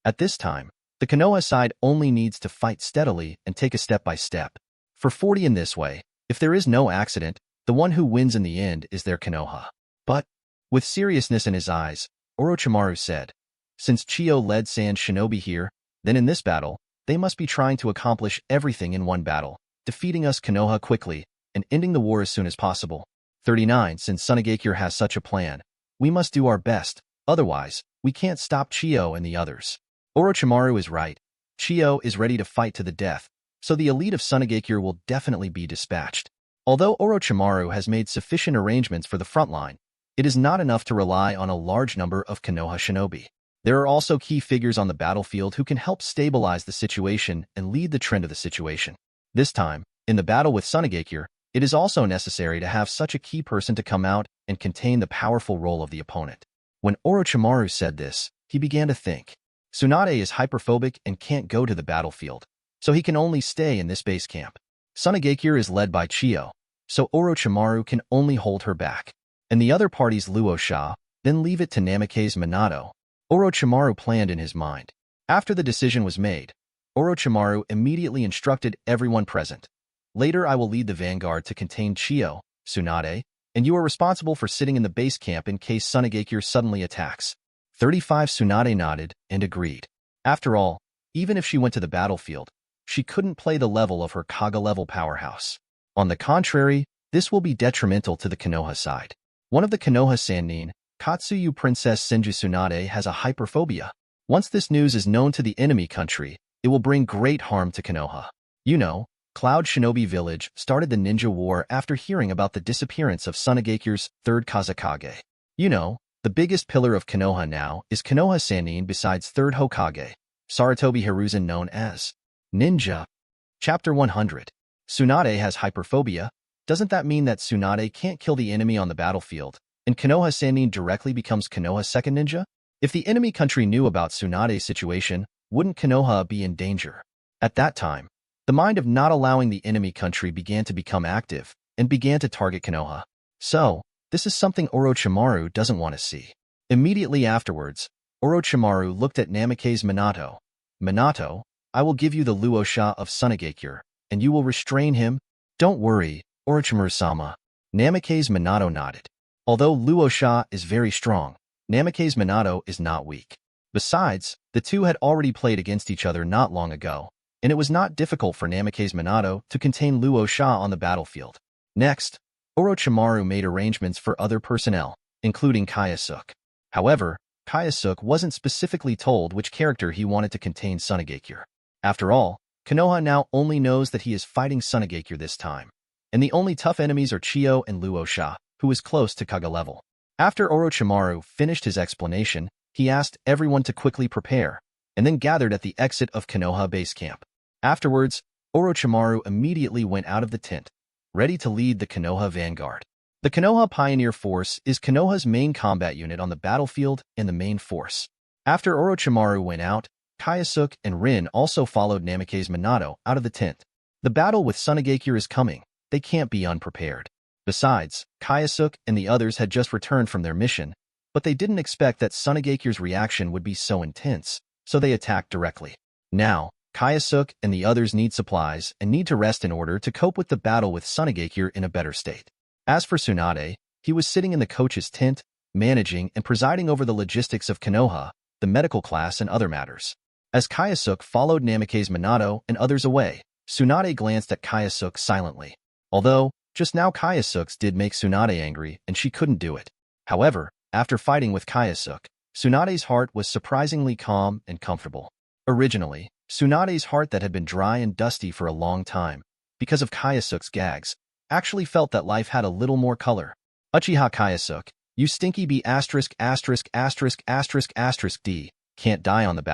At this time, the Konoha side only needs to fight steadily and take a step by step. For 40 in this way, if there is no accident, the one who wins in the end is their Konoha. But, with seriousness in his eyes, Orochimaru said, Since Chiyo led Sand Shinobi here, then in this battle, they must be trying to accomplish everything in one battle, defeating us Konoha quickly, and ending the war as soon as possible. 39 Since Sunagakure has such a plan, we must do our best, otherwise, we can't stop Chiyo and the others. Orochimaru is right. Chiyo is ready to fight to the death, so the elite of Sunagakure will definitely be dispatched. Although Orochimaru has made sufficient arrangements for the front line, it is not enough to rely on a large number of Konoha shinobi. There are also key figures on the battlefield who can help stabilize the situation and lead the trend of the situation. This time, in the battle with Sunagakure, it is also necessary to have such a key person to come out and contain the powerful role of the opponent. When Orochimaru said this, he began to think. Tsunade is hyperphobic and can't go to the battlefield, so he can only stay in this base camp. Sunagakure is led by Chiyo, so Orochimaru can only hold her back. And the other party's Luosha, then leave it to Namikaze Minato. Orochimaru planned in his mind. After the decision was made, Orochimaru immediately instructed everyone present. Later I will lead the vanguard to contain Chiyo, Tsunade, and you are responsible for sitting in the base camp in case Sunagakure suddenly attacks. 35 Tsunade nodded and agreed. After all, even if she went to the battlefield, she couldn't play the level of her Kaga-level powerhouse. On the contrary, this will be detrimental to the Konoha side. One of the Konoha Sannin, Katsuyu Princess Senju Tsunade, has a hyperphobia. Once this news is known to the enemy country, it will bring great harm to Konoha. You know, Cloud Shinobi Village started the ninja war after hearing about the disappearance of Sunagakure's third Kazekage. You know, the biggest pillar of Konoha now is Konoha Sannin besides third Hokage, Sarutobi Hiruzen, known as Ninja. Chapter 100. Tsunade has hyperphobia. Doesn't that mean that Tsunade can't kill the enemy on the battlefield, and Konoha Sannin directly becomes Konoha's second ninja? If the enemy country knew about Tsunade's situation, wouldn't Konoha be in danger? At that time, the mind of not allowing the enemy country began to become active and began to target Konoha. So, this is something Orochimaru doesn't want to see. Immediately afterwards, Orochimaru looked at Namake's Minato. Minato, I will give you the Luosha of Sunagakure, and you will restrain him. Don't worry, Orochimaru-sama. Namake's Minato nodded. Although Luosha is very strong, Namake's Minato is not weak. Besides, the two had already played against each other not long ago, and it was not difficult for Namake's Minato to contain Luosha on the battlefield. Next, Orochimaru made arrangements for other personnel, including Kyosuke. However, Kyosuke wasn't specifically told which character he wanted to contain Sunagakure. After all, Konoha now only knows that he is fighting Sunagakure this time, and the only tough enemies are Chiyo and Luosha, who is close to Kaga level. After Orochimaru finished his explanation, he asked everyone to quickly prepare, and then gathered at the exit of Konoha base camp. Afterwards, Orochimaru immediately went out of the tent, ready to lead the Konoha vanguard. The Konoha Pioneer Force is Konoha's main combat unit on the battlefield and the main force. After Orochimaru went out, Kyosuke and Rin also followed Namake's Minato out of the tent. The battle with Sunagakure is coming. They can't be unprepared. Besides, Kyosuke and the others had just returned from their mission, but they didn't expect that Sunagakure's reaction would be so intense, so they attacked directly. Now, Kyosuke and the others need supplies and need to rest in order to cope with the battle with Sunagakure in a better state. As for Tsunade, he was sitting in the coach's tent, managing and presiding over the logistics of Konoha, the medical class and other matters. As Kyosuke followed Namake's Minato and others away, Tsunade glanced at Kyosuke silently. Although, just now Kyosuke's did make Tsunade angry and she couldn't do it. However, after fighting with Kyosuke, Tsunade's heart was surprisingly calm and comfortable. Originally, Tsunade's heart that had been dry and dusty for a long time, because of Kyosuke's gags, actually felt that life had a little more color. Uchiha Kyosuke, you stinky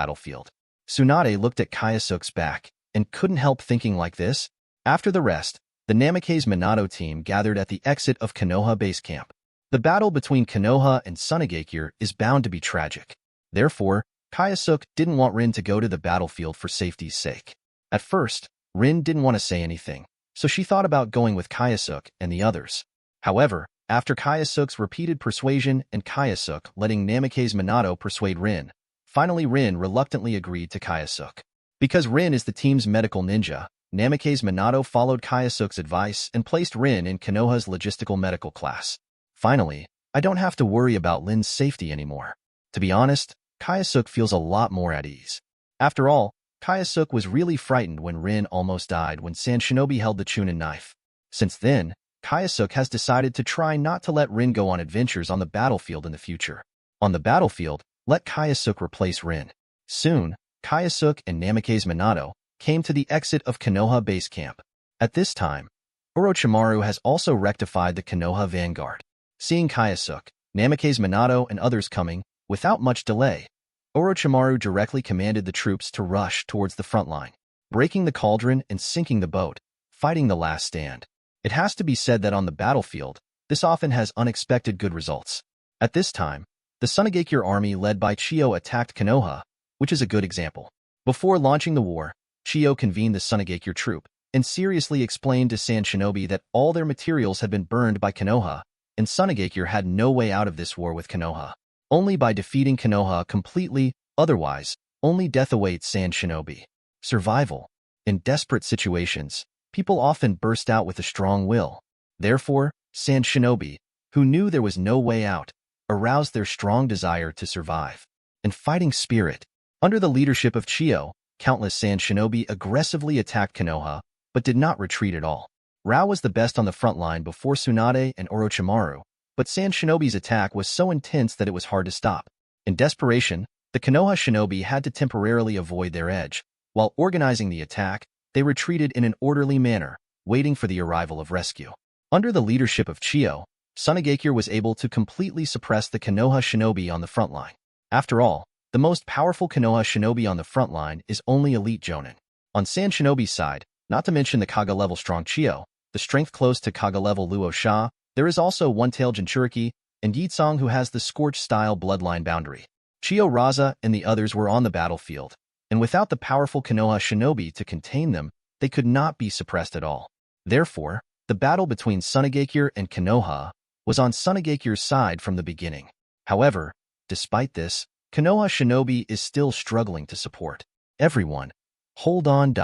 B*********************************************************************************************************************************************************************************************************************************************************************�e Tsunade looked at Kyosuke's back and couldn't help thinking like this. After the rest, the Namake's Minato team gathered at the exit of Konoha base camp. The battle between Konoha and Sunagakure is bound to be tragic. Therefore, Kyosuke didn't want Rin to go to the battlefield for safety's sake. At first, Rin didn't want to say anything, so she thought about going with Kyosuke and the others. However, after Kyosuke's repeated persuasion and Kyosuke letting Namake's Minato persuade Rin, finally Rin reluctantly agreed to Kyosuke. Because Rin is the team's medical ninja, Namake's Minato followed Kyosuke's advice and placed Rin in Konoha's logistical medical class. Finally, I don't have to worry about Rin's safety anymore. To be honest, Kyosuke feels a lot more at ease. After all, Kyosuke was really frightened when Rin almost died when Sand Shinobi held the Chunin knife. Since then, Kyosuke has decided to try not to let Rin go on adventures on the battlefield in the future. On the battlefield, let Kyosuke replace Rin. Soon, Kyosuke and Namake's Minato came to the exit of Konoha base camp. At this time, Orochimaru has also rectified the Konoha vanguard. Seeing Kyosuke, Namake's Minato and others coming, without much delay, Orochimaru directly commanded the troops to rush towards the front line, breaking the cauldron and sinking the boat, fighting the last stand. It has to be said that on the battlefield, this often has unexpected good results. At this time, the Sunagakure army led by Chiyo attacked Konoha, which is a good example. Before launching the war, Chiyo convened the Sunagakure troop and seriously explained to Sand Shinobi that all their materials had been burned by Konoha, and Sunagakure had no way out of this war with Konoha. Only by defeating Konoha completely, otherwise, only death awaits Sand Shinobi. Survival. In desperate situations, people often burst out with a strong will. Therefore, Sand Shinobi, who knew there was no way out, aroused their strong desire to survive and fighting spirit. Under the leadership of Chiyo, countless sand shinobi aggressively attacked Konoha, but did not retreat at all. Rao was the best on the front line before Tsunade and Orochimaru, but sand shinobi's attack was so intense that it was hard to stop. In desperation, the Konoha shinobi had to temporarily avoid their edge. While organizing the attack, they retreated in an orderly manner, waiting for the arrival of rescue. Under the leadership of Chiyo, Sunagakure was able to completely suppress the Konoha shinobi on the front line. After all, the most powerful Konoha shinobi on the front line is only elite Jonin. On Sand Shinobi's side, not to mention the Kaga-level strong Chiyo, the strength close to Kaga-level Luo Sha, there is also One-Tailed Jinchuriki, and Yitsong who has the Scorch-style bloodline boundary. Chiyo Raza and the others were on the battlefield, and without the powerful Konoha shinobi to contain them, they could not be suppressed at all. Therefore, the battle between Sunagakure and Konoha was on Sunagakure's side from the beginning. However, despite this, Konoha shinobi is still struggling to support. Everyone, hold on.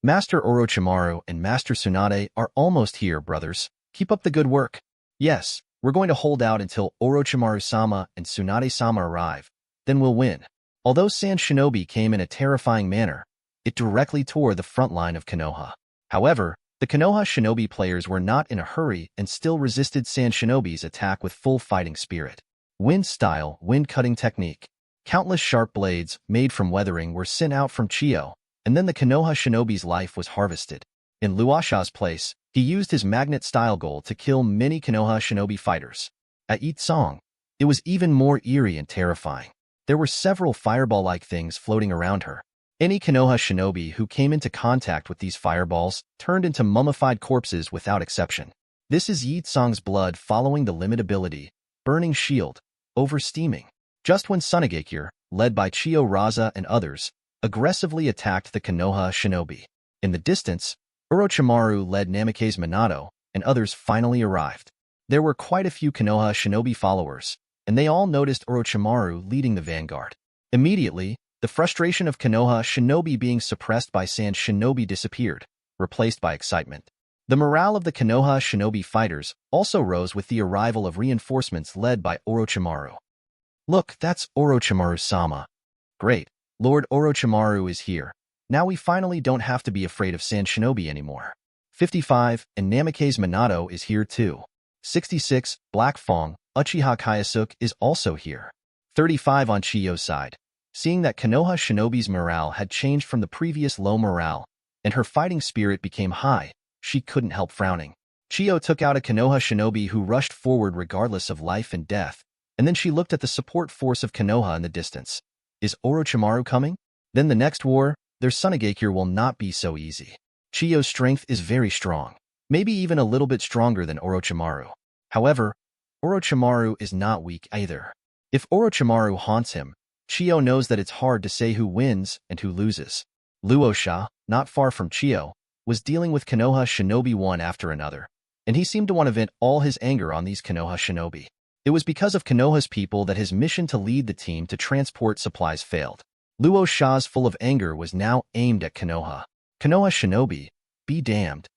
Master Orochimaru and Master Tsunade are almost here, brothers. Keep up the good work. Yes, we're going to hold out until Orochimaru-sama and Tsunade-sama arrive. Then we'll win. Although Sand Shinobi came in a terrifying manner, it directly tore the front line of Konoha. However, the Konoha shinobi players were not in a hurry and still resisted Sand Shinobi's attack with full fighting spirit. Wind-style, wind-cutting technique. Countless sharp blades, made from weathering, were sent out from Chiyo, and then the Konoha shinobi's life was harvested. In Luosha's place, he used his magnet-style goal to kill many Konoha shinobi fighters. At Yitsong, it was even more eerie and terrifying. There were several fireball-like things floating around her. Any Konoha shinobi who came into contact with these fireballs turned into mummified corpses without exception. This is Yitsong's blood following the limit ability, Burning Shield, oversteaming. Just when Sunagakure, led by Chiyo Raza and others, aggressively attacked the Konoha shinobi. In the distance, Orochimaru led Namikaze Minato, and others finally arrived. There were quite a few Konoha shinobi followers, and they all noticed Orochimaru leading the vanguard. Immediately, the frustration of Konoha shinobi being suppressed by Sand Shinobi disappeared, replaced by excitement. The morale of the Konoha shinobi fighters also rose with the arrival of reinforcements led by Orochimaru. Look, that's Orochimaru-sama. Great, Lord Orochimaru is here. Now we finally don't have to be afraid of Sand Shinobi anymore. 55, and Namikaze Minato is here too. 66, Black Fong, Uchiha Kyosuke is also here. 35 on Chiyo's side. Seeing that Konoha shinobi's morale had changed from the previous low morale, and her fighting spirit became high, she couldn't help frowning. Chiyo took out a Konoha shinobi who rushed forward regardless of life and death, and then she looked at the support force of Konoha in the distance. Is Orochimaru coming? Then the next war, their Sunagakure will not be so easy. Chiyo's strength is very strong, maybe even a little bit stronger than Orochimaru. However, Orochimaru is not weak either. If Orochimaru haunts him, Chiyo knows that it's hard to say who wins and who loses. Luosha, not far from Chiyo, was dealing with Konoha shinobi one after another, and he seemed to want to vent all his anger on these Konoha shinobi. It was because of Konoha's people that his mission to lead the team to transport supplies failed. Luosha's full of anger was now aimed at Konoha. Konoha shinobi, be damned.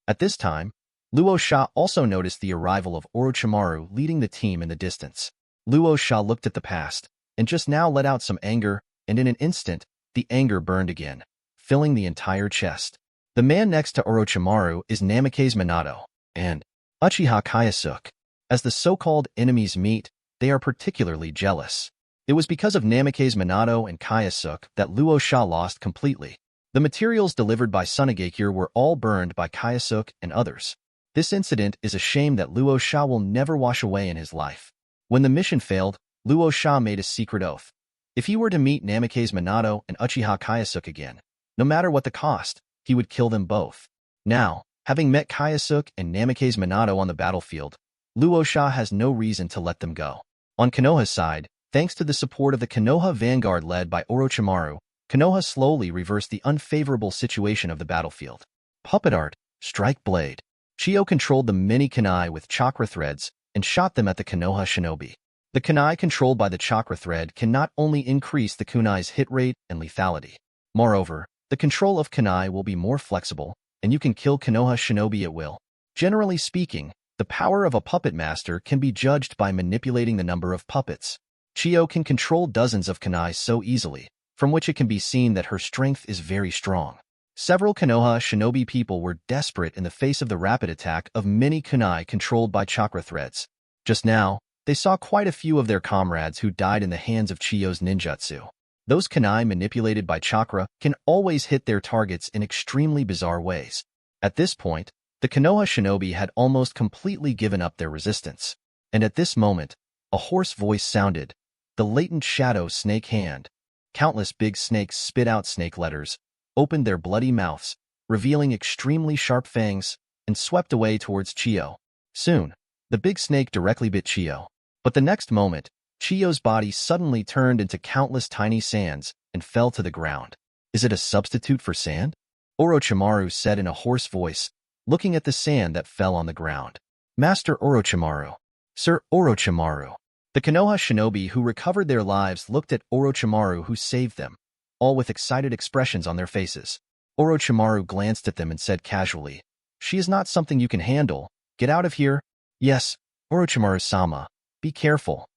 At this time, Luosha also noticed the arrival of Orochimaru leading the team in the distance. Luosha looked at the past, and just now let out some anger, and in an instant, the anger burned again, filling the entire chest. The man next to Orochimaru is Namikaze Minato, and Uchiha Kyosuke. As the so-called enemies meet, they are particularly jealous. It was because of Namikaze Minato and Kyosuke that Luosha lost completely. The materials delivered by Sunagakure were all burned by Kyosuke and others. This incident is a shame that Luosha will never wash away in his life. When the mission failed, Luosha made a secret oath. If he were to meet Namikaze Minato and Uchiha Kyosuke again, no matter what the cost, he would kill them both. Now, having met Kyosuke and Namikaze Minato on the battlefield, Luosha has no reason to let them go. On Konoha's side, thanks to the support of the Konoha vanguard led by Orochimaru, Konoha slowly reversed the unfavorable situation of the battlefield. Puppet art, strike blade. Chiyo controlled the many kunai with chakra threads and shot them at the Konoha shinobi. The kunai controlled by the chakra thread can not only increase the kunai's hit rate and lethality. Moreover, the control of kunai will be more flexible, and you can kill Konoha shinobi at will. Generally speaking, The power of a puppet master can be judged by manipulating the number of puppets. Chiyo can control dozens of kunai so easily, from which it can be seen that her strength is very strong. Several Konoha shinobi people were desperate in the face of the rapid attack of many kunai controlled by chakra threads. Just now, they saw quite a few of their comrades who died in the hands of Chiyo's ninjutsu. Those kunai manipulated by chakra can always hit their targets in extremely bizarre ways. At this point, the Konoha shinobi had almost completely given up their resistance. And at this moment, a hoarse voice sounded, the latent shadow snake hand. Countless big snakes spit out snake letters, opened their bloody mouths, revealing extremely sharp fangs, and swept away towards Chiyo. Soon, the big snake directly bit Chiyo. But the next moment, Chiyo's body suddenly turned into countless tiny sands and fell to the ground. Is it a substitute for sand? Orochimaru said in a hoarse voice, looking at the sand that fell on the ground. Master Orochimaru. Sir Orochimaru. The Konoha shinobi who recovered their lives looked at Orochimaru who saved them, all with excited expressions on their faces. Orochimaru glanced at them and said casually, "She is not something you can handle. Get out of here." "Yes, Orochimaru-sama. Be careful."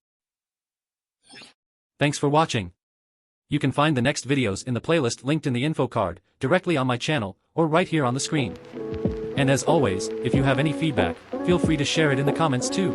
Thanks for watching. You can find the next videos in the playlist linked in the info card, directly on my channel, or right here on the screen. And as always, if you have any feedback, feel free to share it in the comments too.